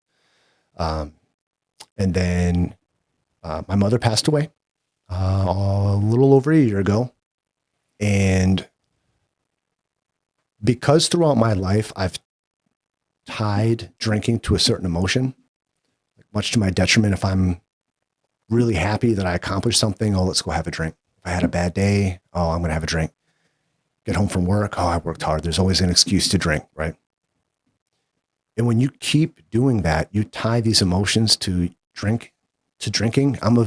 And then my mother passed away a little over a year ago. And because throughout my life, I've tied drinking to a certain emotion, much to my detriment. If I'm really happy that I accomplished something, oh, let's go have a drink. If I had a bad day, oh, I'm going to have a drink. Get home from work, oh, I worked hard. There's always an excuse to drink, right? And when you keep doing that, you tie these emotions to drinking. I'm a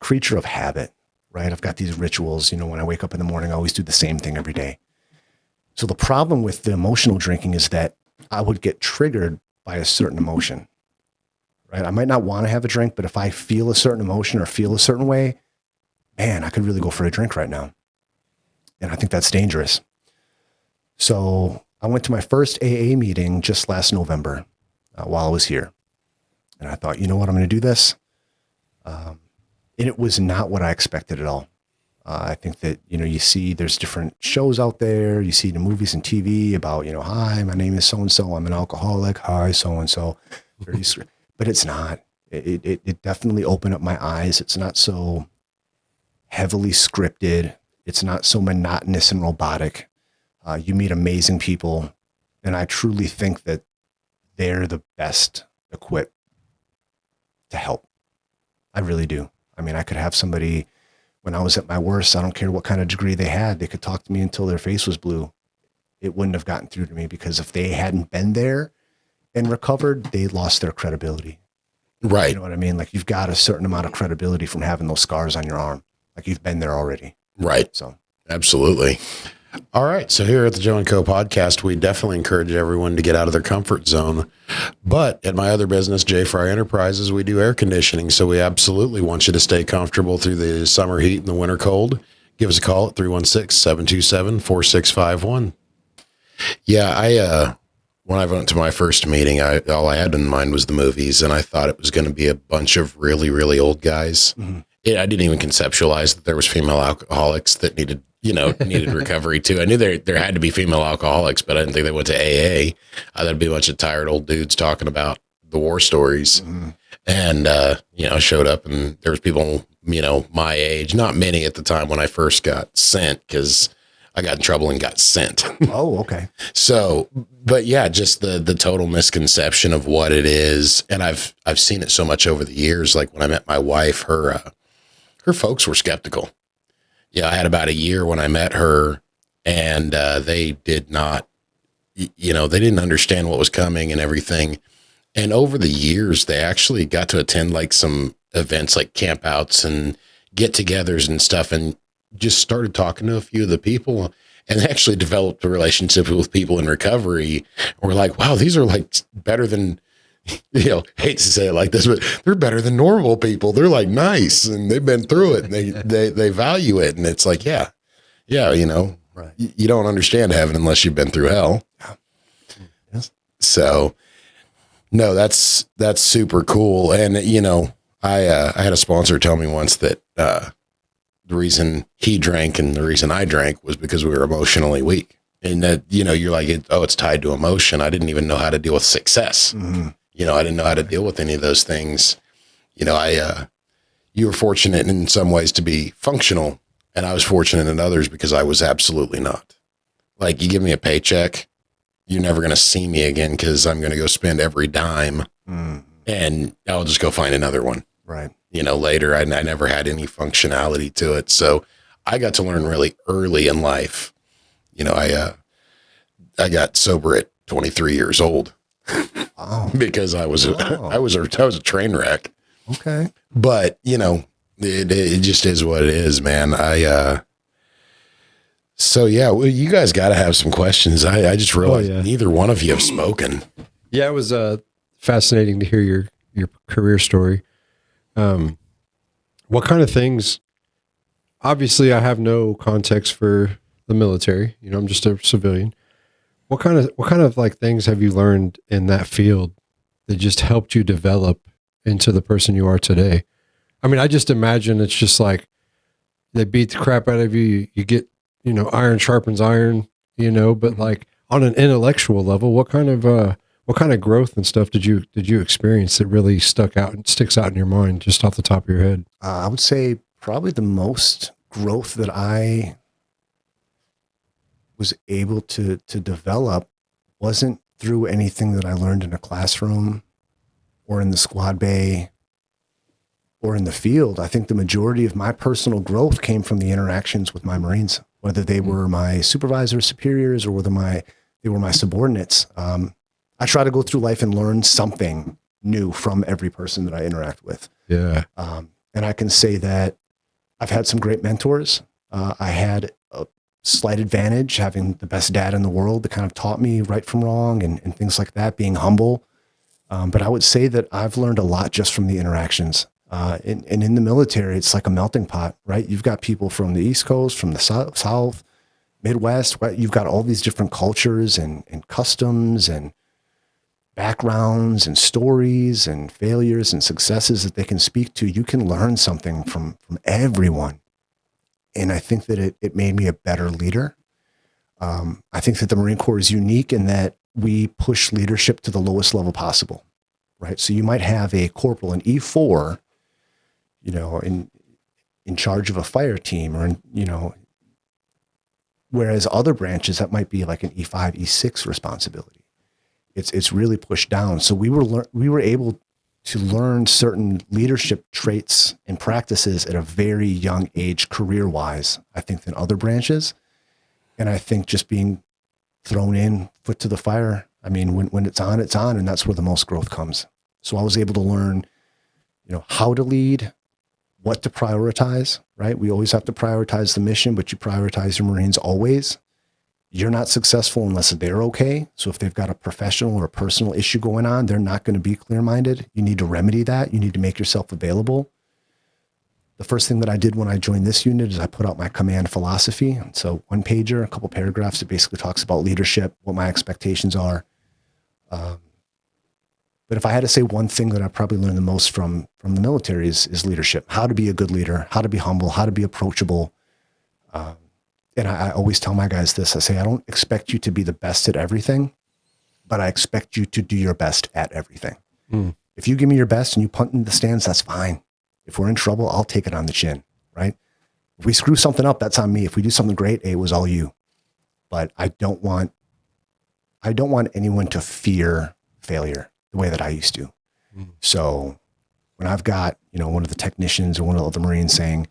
creature of habit, right? I've got these rituals. When I wake up in the morning, I always do the same thing every day. So the problem with the emotional drinking is that I would get triggered by a certain emotion, right? I might not want to have a drink, but if I feel a certain emotion or feel a certain way, man, I could really go for a drink right now. And I think that's dangerous. So I went to my first AA meeting just last November while I was here. And I thought, you know what, I'm going to do this. And it was not what I expected at all. I think that, you see there's different shows out there. You see the movies and TV about, hi, my name is so-and-so. I'm an alcoholic. Hi, so-and-so. But it's not. It definitely opened up my eyes. It's not so heavily scripted. It's not so monotonous and robotic. You meet amazing people. And I truly think that they're the best equipped to help. I really do. I mean, I could have somebody, when I was at my worst, I don't care what kind of degree they had, they could talk to me until their face was blue. It wouldn't have gotten through to me because if they hadn't been there and recovered, they lost their credibility. Right. You know what I mean? Like, you've got a certain amount of credibility from having those scars on your arm. Like, you've been there already. Right. So absolutely. All right. So here at the Joe and Co podcast, we definitely encourage everyone to get out of their comfort zone. But at my other business, J Fry Enterprises, we do air conditioning. So we absolutely want you to stay comfortable through the summer heat and the winter cold. Give us a call at 316-727-4651. Yeah. When I went to my first meeting, all I had in mind was the movies, and I thought it was going to be a bunch of really, really old guys. Mm-hmm. I didn't even conceptualize that there was female alcoholics that needed recovery too. I knew there had to be female alcoholics, but I didn't think they went to AA. That'd be a bunch of tired old dudes talking about the war stories. Mm-hmm. And, I showed up and there was people, my age, not many at the time when I first got sent, because I got in trouble and got sent. Oh, okay. So, but yeah, just the total misconception of what it is. And I've seen it so much over the years. Like when I met my wife, her folks were skeptical. Yeah, I had about a year when I met her, and they did not, they didn't understand what was coming and everything. And over the years, they actually got to attend like some events like campouts and get-togethers and stuff, and just started talking to a few of the people, and they actually developed a relationship with people in recovery. We're like, wow, these are like better than, hate to say it like this, but they're better than normal people. They're like nice, and they've been through it, and they value it. And it's like, yeah, right. You don't understand heaven unless you've been through hell. Yes. So no, that's super cool. And, I had a sponsor tell me once that, the reason he drank and the reason I drank was because we were emotionally weak. And that, you're like, it's tied to emotion. I didn't even know how to deal with success. Mm-hmm. I didn't know how to deal with any of those things. You were fortunate in some ways to be functional, and I was fortunate in others because I was absolutely not. Like, you give me a paycheck, you're never going to see me again because I'm going to go spend every dime, and I'll just go find another one. Right. Later, I never had any functionality to it. So I got to learn really early in life. I got sober at 23 years old. Wow. Because I was a train wreck. Okay. But, it just is what it is, man. So yeah, well, you guys got to have some questions. I just realized neither one of you have spoken. Yeah, it was fascinating to hear your career story. What kind of things, obviously I have no context for the military, I'm just a civilian. What kind of like things have you learned in that field that just helped you develop into the person you are today? I mean, I just imagine it's just like they beat the crap out of you. You get, iron sharpens iron, but like on an intellectual level, what kind of growth and stuff did you experience that really sticks out in your mind just off the top of your head? I would say probably the most growth that I was able to develop wasn't through anything that I learned in a classroom or in the squad bay or in the field. I think the majority of my personal growth came from the interactions with my Marines, whether they were my supervisors, superiors, or whether they were my subordinates. I try to go through life and learn something new from every person that I interact with. Yeah. And I can say that I've had some great mentors. I had a slight advantage having the best dad in the world that kind of taught me right from wrong and things like that, being humble. But I would say that I've learned a lot just from the interactions. And in the military, it's like a melting pot, right? You've got people from the East Coast, from the South, Midwest, right? You've got all these different cultures and customs and backgrounds and stories and failures and successes that they can speak to. You can learn something from everyone. And I think that it made me a better leader. I think that the Marine Corps is unique in that we push leadership to the lowest level possible, right? So you might have a corporal, an E4, in charge of a fire team, or, whereas other branches, that might be like an E5, E6 responsibility. It's really pushed down. So we were able to learn certain leadership traits and practices at a very young age, career-wise, I think, than other branches. And I think just being thrown in, foot to the fire, I mean, when it's on, and that's where the most growth comes. So I was able to learn, how to lead, what to prioritize, right? We always have to prioritize the mission, but you prioritize your Marines always. You're not successful unless they're okay. So if they've got a professional or a personal issue going on, they're not going to be clear-minded. You need to remedy that. You need to make yourself available. The first thing that I did when I joined this unit is I put out my command philosophy. So one pager, a couple paragraphs that basically talks about leadership, what my expectations are. But if I had to say one thing that I probably learned the most from the military is leadership, how to be a good leader, how to be humble, how to be approachable. And I always tell my guys this, I say, I don't expect you to be the best at everything, but I expect you to do your best at everything. If you give me your best and you punt in the stands, that's fine. If we're in trouble, I'll take it on the chin, right? If we screw something up, that's on me. If we do something great, it was all you. But I don't want anyone to fear failure the way that I used to. So when I've got, one of the technicians or one of the Marines saying,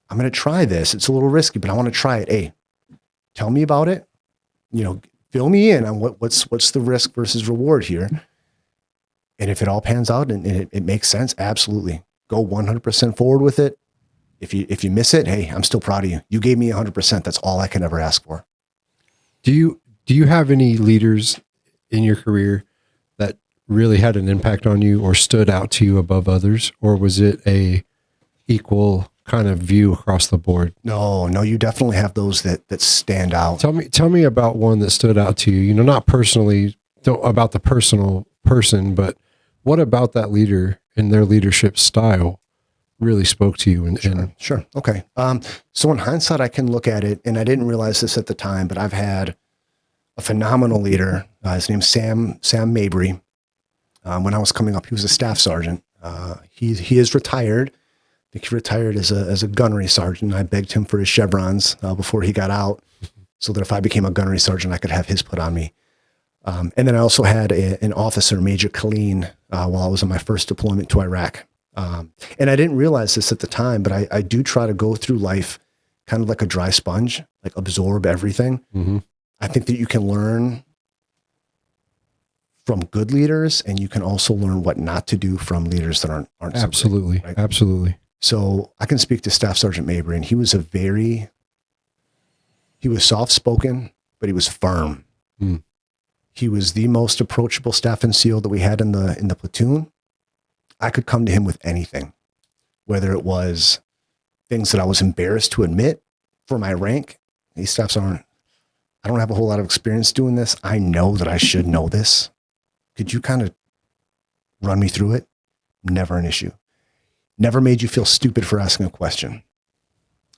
I'm going to try this. It's a little risky, but I want to try it. Hey, tell me about it. Fill me in on what's the risk versus reward here. And if it all pans out and it makes sense, absolutely go 100% forward with it. If you miss it, hey, I'm still proud of you. You gave me 100%. That's all I can ever ask for. Do you have any leaders in your career that really had an impact on you or stood out to you above others? Or was it a equal kind of view across the board? No, you definitely have those that stand out. Tell me about one that stood out to you, not personally about the personal person, but what about that leader and their leadership style really spoke to you? Sure. Okay. So in hindsight, I can look at it, and I didn't realize this at the time, but I've had a phenomenal leader. His name's Sam Mabry. When I was coming up, he was a staff sergeant. He is retired. I think he retired as a gunnery sergeant. I begged him for his chevrons before he got out, so that if I became a gunnery sergeant, I could have his put on me. And then I also had an officer, Major Colleen, while I was on my first deployment to Iraq. And I didn't realize this at the time, but I do try to go through life kind of like a dry sponge, like absorb everything. Mm-hmm. I think that you can learn from good leaders, and you can also learn what not to do from leaders that aren't absolutely, so great, right? Absolutely. So I can speak to Staff Sergeant Mabry, and he was soft-spoken, but he was firm. He was the most approachable staff NCO that we had in the platoon. I could come to him with anything, whether it was things that I was embarrassed to admit for my rank. These staffs I don't have a whole lot of experience doing this. I know that I should know this. Could you kind of run me through it. Never an issue. Never made you feel stupid for asking a question.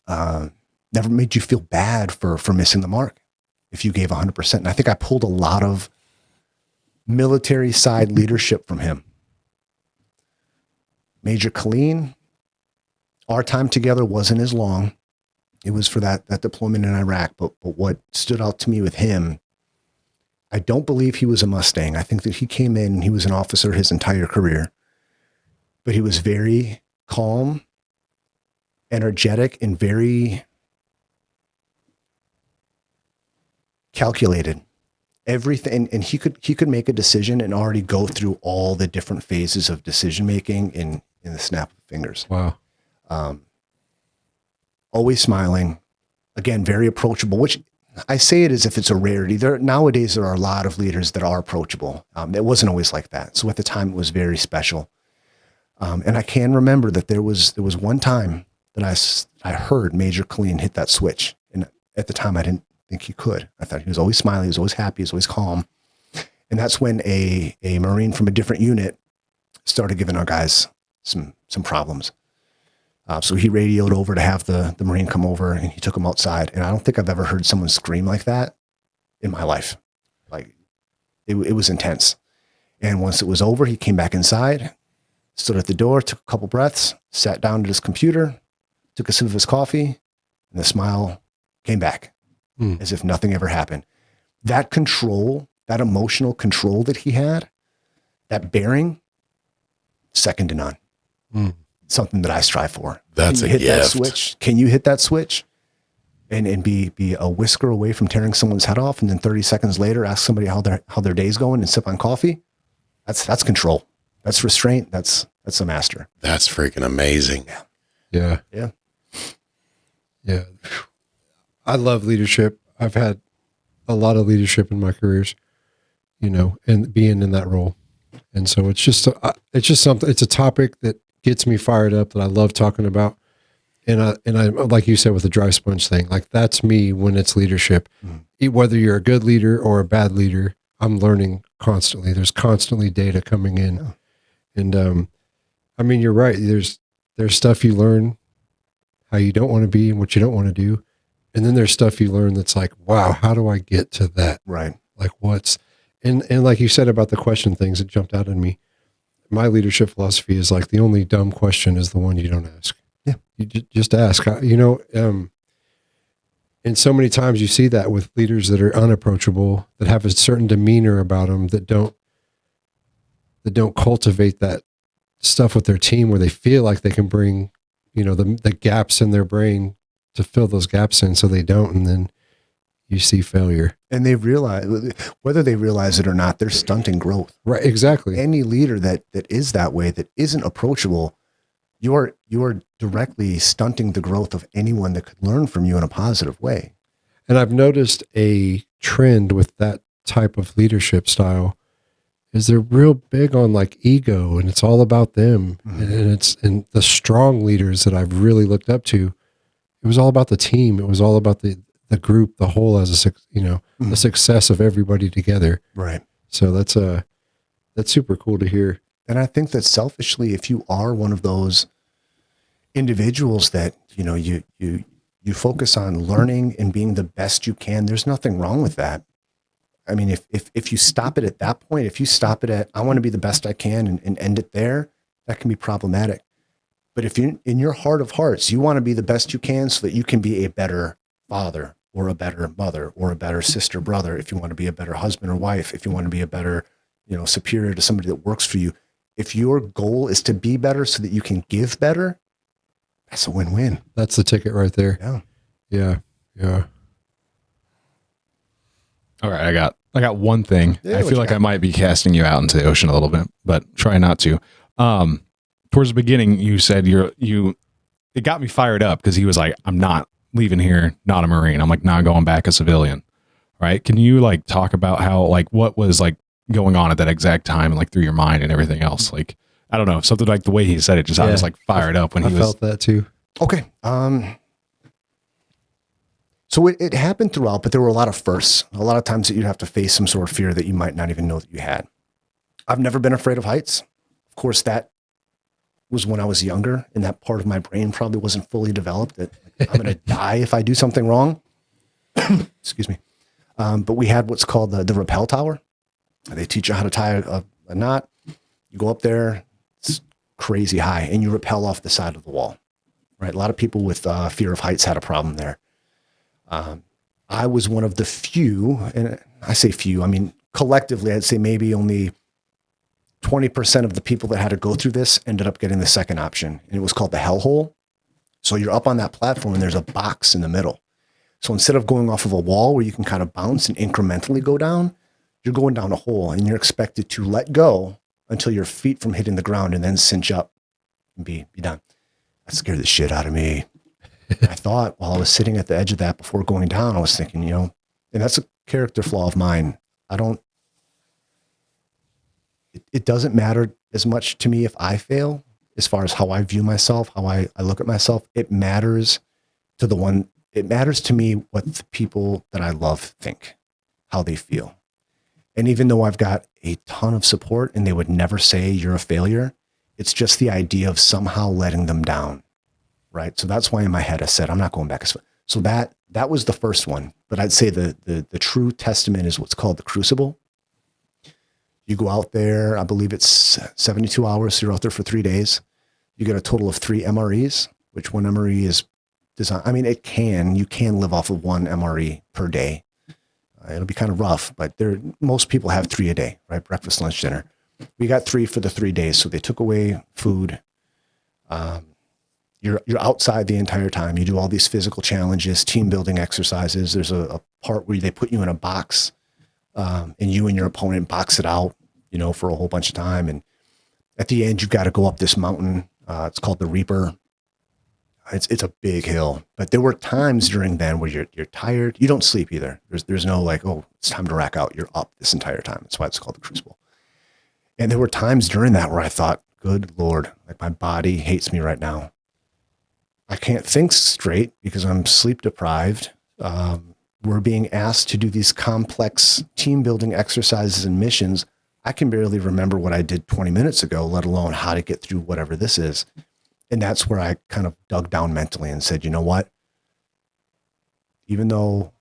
Never made you feel bad for missing the mark if you gave 100%. And I think I pulled a lot of military side leadership from him. Major Khalil, our time together wasn't as long. It was for that deployment in Iraq. But what stood out to me with him, I don't believe he was a Mustang. I think that he came in and he was an officer his entire career. But he was very calm, energetic, and very calculated. Everything, and he could make a decision and already go through all the different phases of decision making in the snap of fingers. Wow. Always smiling. Again, very approachable, which I say it as if it's a rarity. Nowadays, there are a lot of leaders that are approachable. It wasn't always like that. So at the time, it was very special. And I can remember that there was one time that I heard Major Khalil hit that switch. And at the time, I didn't think he could. I thought he was always smiling. He was always happy. He was always calm. And that's when a Marine from a different unit started giving our guys some problems. So he radioed over to have the Marine come over, and he took him outside. And I don't think I've ever heard someone scream like that in my life. Like it was intense. And once it was over, he came back inside, stood at the door, took a couple breaths, sat down at his computer, took a sip of his coffee, and the smile came back as if nothing ever happened. That control, that emotional control that he had, that bearing, second to none. Something that I strive for. That's a hit gift. That switch? Can you hit that switch and be a whisker away from tearing someone's head off, and then 30 seconds later ask somebody how their day's going and sip on coffee? That's control. That's restraint. That's a master. That's freaking amazing. Yeah. Yeah. Yeah. I love leadership. I've had a lot of leadership in my careers, and being in that role. And so it's just something, it's a topic that gets me fired up, that I love talking about. And I, like you said, with the dry sponge thing, like that's me when it's leadership. Whether you're a good leader or a bad leader, I'm learning constantly. There's constantly data coming in. Yeah. And, I mean, you're right. There's stuff you learn how you don't want to be and what you don't want to do. And then there's stuff you learn that's like, wow, how do I get to that? Right. Like and like you said about the question things, it jumped out at me. My leadership philosophy is like the only dumb question is the one you don't ask. Yeah. You just ask, and so many times you see that with leaders that are unapproachable, that have a certain demeanor about them, that don't cultivate that stuff with their team where they feel like they can bring, the gaps in their brain to fill those gaps in, so they don't. And then you see failure. And they realize, whether they realize it or not, they're stunting growth. Right. Exactly. Any leader that is that way, that isn't approachable, you are directly stunting the growth of anyone that could learn from you in a positive way. And I've noticed a trend with that type of leadership style is they're real big on like ego, and it's all about them. And the strong leaders that I've really looked up to, it was all about the team. It was all about the group, the whole, as the success of everybody together. Right. So that's super cool to hear. And I think that selfishly, if you are one of those individuals that, you focus on learning and being the best you can, there's nothing wrong with that. I mean, if you stop it at that point, if you stop it at, I want to be the best I can and end it there, that can be problematic. But if you, in your heart of hearts, you want to be the best you can so that you can be a better father or a better mother or a better sister, brother, if you want to be a better husband or wife, if you want to be a better, superior to somebody that works for you, if your goal is to be better so that you can give better, that's a win-win. That's the ticket right there. Yeah. Yeah. Yeah. All right, I got one thing. Yeah, I feel like I might be casting you out into the ocean a little bit, but try not to. Towards the beginning, you said it got me fired up because he was like, I'm not leaving here, not a Marine. I'm like, not going back a civilian. Right. Can you like talk about how, like, what was like going on at that exact time and like through your mind and everything else? Like, I don't know, something like the way he said it, just I was like fired up when I felt that too. Okay. So it happened throughout, but there were a lot of firsts. A lot of times that you'd have to face some sort of fear that you might not even know that you had. I've never been afraid of heights. course, that was when I was younger, and that part of my brain probably wasn't fully developed, that like, I'm going to die if I do something wrong. Excuse me. But we had what's called the rappel tower. They teach you how to tie a knot. You go up there, it's crazy high, and you rappel off the side of the wall, right? A lot of people with fear of heights had a problem there. I was one of the few, and I say few, I mean, collectively, I'd say maybe only 20% of the people that had to go through this ended up getting the second option. And it was called the hellhole. So you're up on that platform and there's a box in the middle. So instead of going off of a wall where you can kind of bounce and incrementally go down, you're going down a hole and you're expected to let go until your feet from hitting the ground and then cinch up and be done. That scared the shit out of me. I thought while I was sitting at the edge of that before going down, I was thinking, you know, and that's a character flaw of mine. It doesn't matter as much to me if I fail as far as how I view myself, how I look at myself. It matters to me what the people that I love think, how they feel. And even though I've got a ton of support and they would never say you're a failure, it's just the idea of somehow letting them down. Right. So that's why in my head I said, I'm not going back. So that was the first one. But I'd say the true testament is what's called the crucible. You go out there, I believe it's 72 hours. So you're out there for 3 days. You get a total of 3 MREs, which one MRE is designed. I mean, you can live off of 1 MRE per day. It'll be kind of rough, but most people have 3 a day, right? Breakfast, lunch, dinner. We got 3 for the 3 days. So they took away food. You're outside the entire time. You do all these physical challenges, team building exercises. There's a part where they put you in a box, and you and your opponent box it out, you know, for a whole bunch of time. And at the end, you've got to go up this mountain. It's called the Reaper. It's a big hill, but there were times during then where you're tired. You don't sleep either. There's no like, oh, it's time to rack out. You're up this entire time. That's why it's called the Crucible. And there were times during that where I thought, good Lord, like my body hates me right now. I can't think straight because I'm sleep deprived. We're being asked to do these complex team building exercises and missions. I can barely remember what I did 20 minutes ago, let alone how to get through whatever this is. And that's where I kind of dug down mentally and said, you know what? Even though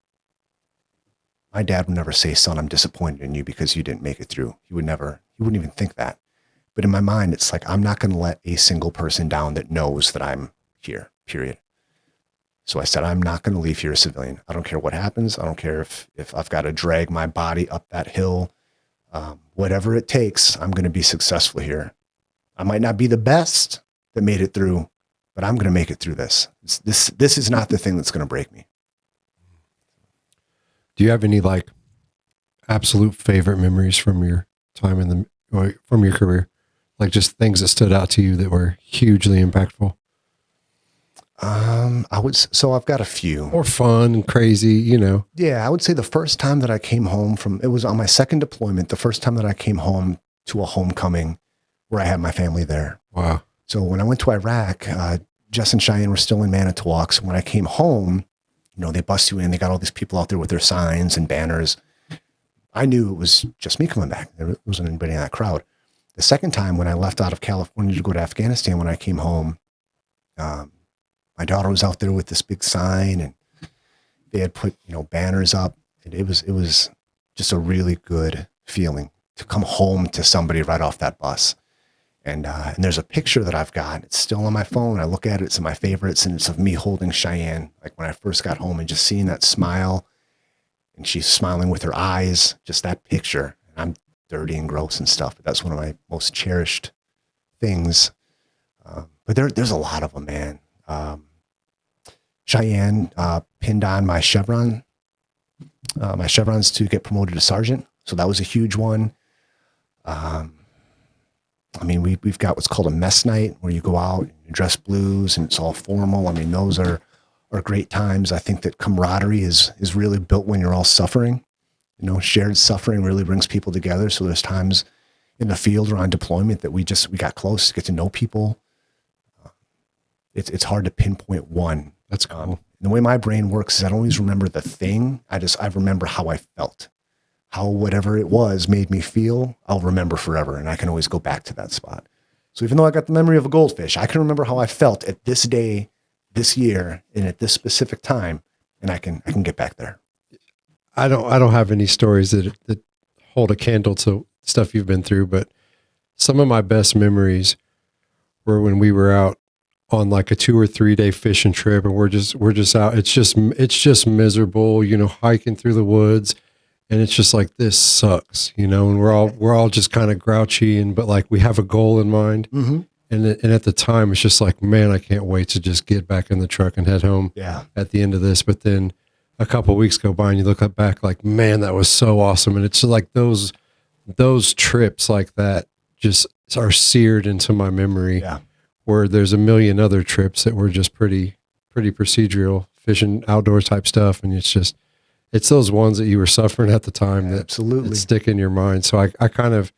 my dad would never say, son, I'm disappointed in you because you didn't make it through. He wouldn't even think that. But in my mind, it's like, I'm not going to let a single person down that knows that I'm here, period. So I said, I'm not going to leave here a civilian. I don't care what happens. I don't care if I've got to drag my body up that hill. Whatever it takes, I'm going to be successful here. I might not be the best that made it through, but I'm going to make it through this. This is not the thing that's going to break me. Do you have any like absolute favorite memories from your time from your career? Like just things that stood out to you that were hugely impactful? So I've got a few. Or fun and crazy, you know. Yeah, I would say the first time that I came home it was on my second deployment, the first time that I came home to a homecoming where I had my family there. Wow. So when I went to Iraq, Jess and Cheyenne were still in Manitowoc. So when I came home, you know, they bust you in, they got all these people out there with their signs and banners. I knew it was just me coming back. There wasn't anybody in that crowd. The second time when I left out of California to go to Afghanistan, when I came home, my daughter was out there with this big sign and they had put, you know, banners up. And it was just a really good feeling to come home to somebody right off that bus. And there's a picture that I've got. It's still on my phone. I look at it. It's in my favorites. And it's of me holding Cheyenne. Like when I first got home and just seeing that smile and she's smiling with her eyes, just that picture. I'm dirty and gross and stuff, but that's one of my most cherished things. But there's a lot of them, man. Cheyenne pinned on my chevron, my chevrons to get promoted to sergeant. So that was a huge one. I mean, we've got what's called a mess night where you go out and you dress blues and it's all formal. I mean, those are great times. I think that camaraderie is really built when you're all suffering. You know, shared suffering really brings people together. So there's times in the field or on deployment that we got close, get to know people. It's hard to pinpoint one. That's cool. The way my brain works is I don't always remember the thing. I remember how I felt. How whatever it was made me feel, I'll remember forever. And I can always go back to that spot. So even though I got the memory of a goldfish, I can remember how I felt at this day, this year, and at this specific time, and I can get back there. I don't have any stories that hold a candle to stuff you've been through, but some of my best memories were when we were out on like a 2 or 3 day fishing trip, and we're just out. It's just miserable, hiking through the woods, and it's just like, this sucks, and we're all just kind of grouchy, but like we have a goal in mind. Mm-hmm. And at the time, it's just like, man, I can't wait to just get back in the truck and head home. Yeah. At the end of this, but then a couple of weeks go by, and you look back like, man, that was so awesome. And it's like those trips like that just are seared into my memory. Yeah. Where there's a million other trips that were just pretty procedural, fishing, outdoor type stuff, and it's those ones that you were suffering at the time that stick in your mind. So I kind of,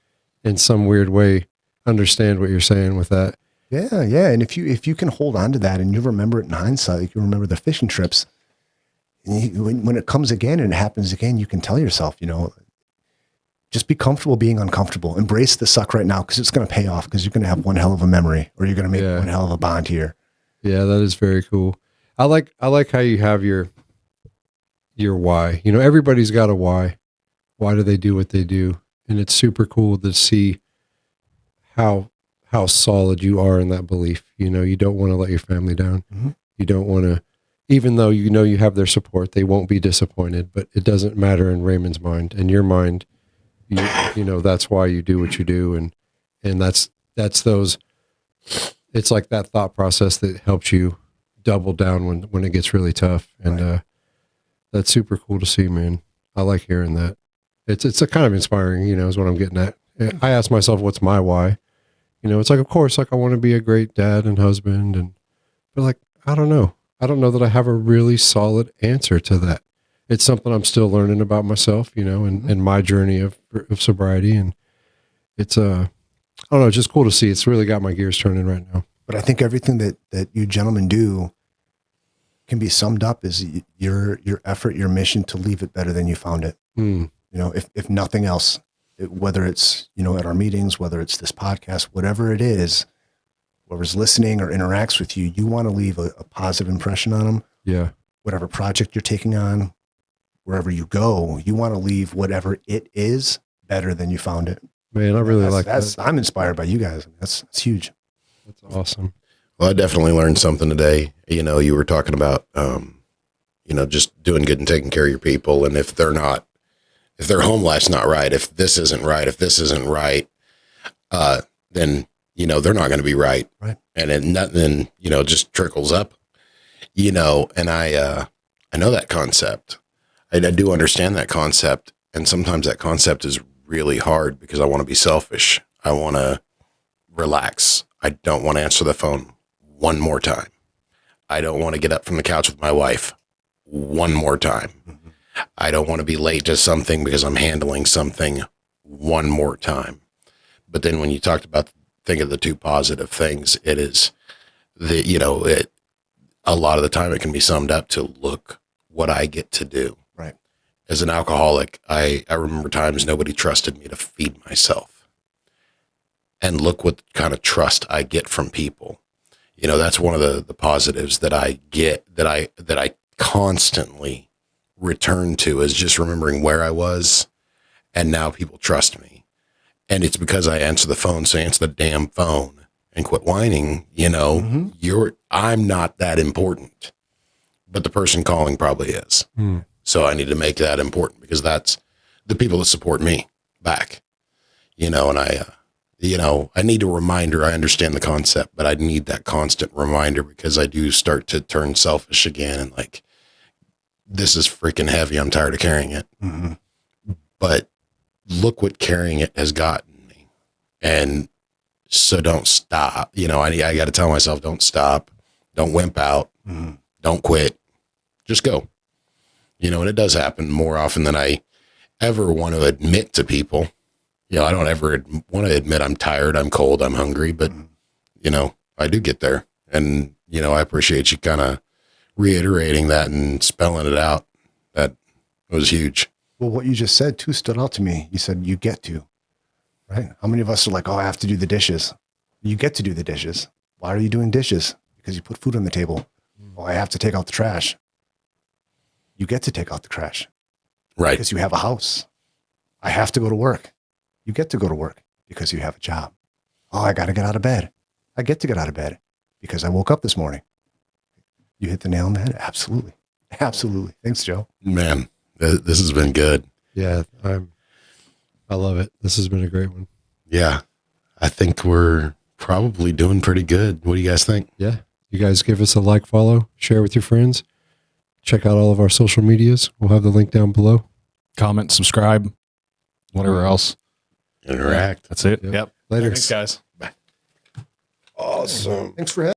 in some weird way, understand what you're saying with that. Yeah, yeah. And if you can hold on to that and you remember it in hindsight, like you remember the fishing trips, and when it comes again and it happens again, you can tell yourself, just be comfortable being uncomfortable. Embrace the suck right now, because it's going to pay off, because you're going to have one hell of a memory, or you're going to make one hell of a bond here. Yeah, that is very cool. I like how you have your why. Everybody's got a why. Why do they do what they do? And it's super cool to see how solid you are in that belief. You don't want to let your family down. Mm-hmm. You don't want to, even though you have their support, they won't be disappointed, but it doesn't matter in Raymond's mind. In your mind, that's why you do what you do. And that's those, it's like that thought process that helps you double down when it gets really tough. And, that's super cool to see, man. I like hearing that. It's a kind of inspiring, is what I'm getting at. I ask myself, what's my why? It's like, of course, like I want to be a great dad and husband, but like, I don't know that I have a really solid answer to that. It's something I'm still learning about myself, and my journey of sobriety. And it's, I don't know, it's just cool to see. It's really got my gears turning right now. But I think everything that you gentlemen do can be summed up as your effort, your mission to leave it better than you found it. If nothing else, whether it's, at our meetings, whether it's this podcast, whatever it is, whoever's listening or interacts with you, you want to leave a positive impression on them. Yeah. Whatever project you're taking on, wherever you go, you want to leave whatever it is better than you found it. Man, I really like that. I'm inspired by you guys. That's huge. That's awesome. Well, I definitely learned something today. You were talking about, just doing good and taking care of your people. And if their home life's not right, if this isn't right, then, they're not going to be right. Right. And then, it just trickles up, and I know that concept. I do understand that concept. And sometimes that concept is really hard because I want to be selfish. I want to relax. I don't want to answer the phone one more time. I don't want to get up from the couch with my wife one more time. Mm-hmm. I don't want to be late to something because I'm handling something one more time. But then when you talked about, think of the two positive things, it is a lot of the time it can be summed up to look what I get to do. Right. As an alcoholic, I remember times nobody trusted me to feed myself. And look what kind of trust I get from people. That's one of the positives that I get, that I constantly return to, is just remembering where I was, and now people trust me. And it's because I answer the phone. So answer the damn phone and quit whining. Mm-hmm. I'm not that important, but the person calling probably is. Mm. So I need to make that important, because that's the people that support me back, and I need a reminder. I understand the concept, but I need that constant reminder, because I do start to turn selfish again, and like, this is freaking heavy. I'm tired of carrying it. Mm-hmm. But look what carrying it has gotten me. And so don't stop. I got to tell myself, don't stop. Don't wimp out. Mm-hmm. Don't quit. Just go. And it does happen more often than I ever want to admit to people. I don't ever want to admit I'm tired, I'm cold, I'm hungry, but, I do get there. And, I appreciate you kind of reiterating that and spelling it out. That was huge. Well, what you just said too stood out to me. You said you get to, right? How many of us are like, oh, I have to do the dishes. You get to do the dishes. Why are you doing dishes? Because you put food on the table. Oh, I have to take out the trash. You get to take out the trash. Right. Because you have a house. I have to go to work. You get to go to work because you have a job. Oh, I got to get out of bed. I get to get out of bed because I woke up this morning. You hit the nail on the head? Absolutely. Absolutely. Thanks, Joe. Man, this has been good. Yeah, I love it. This has been a great one. Yeah. I think we're probably doing pretty good. What do you guys think? Yeah. You guys give us a like, follow, share with your friends. Check out all of our social medias. We'll have the link down below. Comment, subscribe, whatever else. Interact. That's it. Yep. Yep. Later. Thanks, guys. Awesome. Thanks for having me.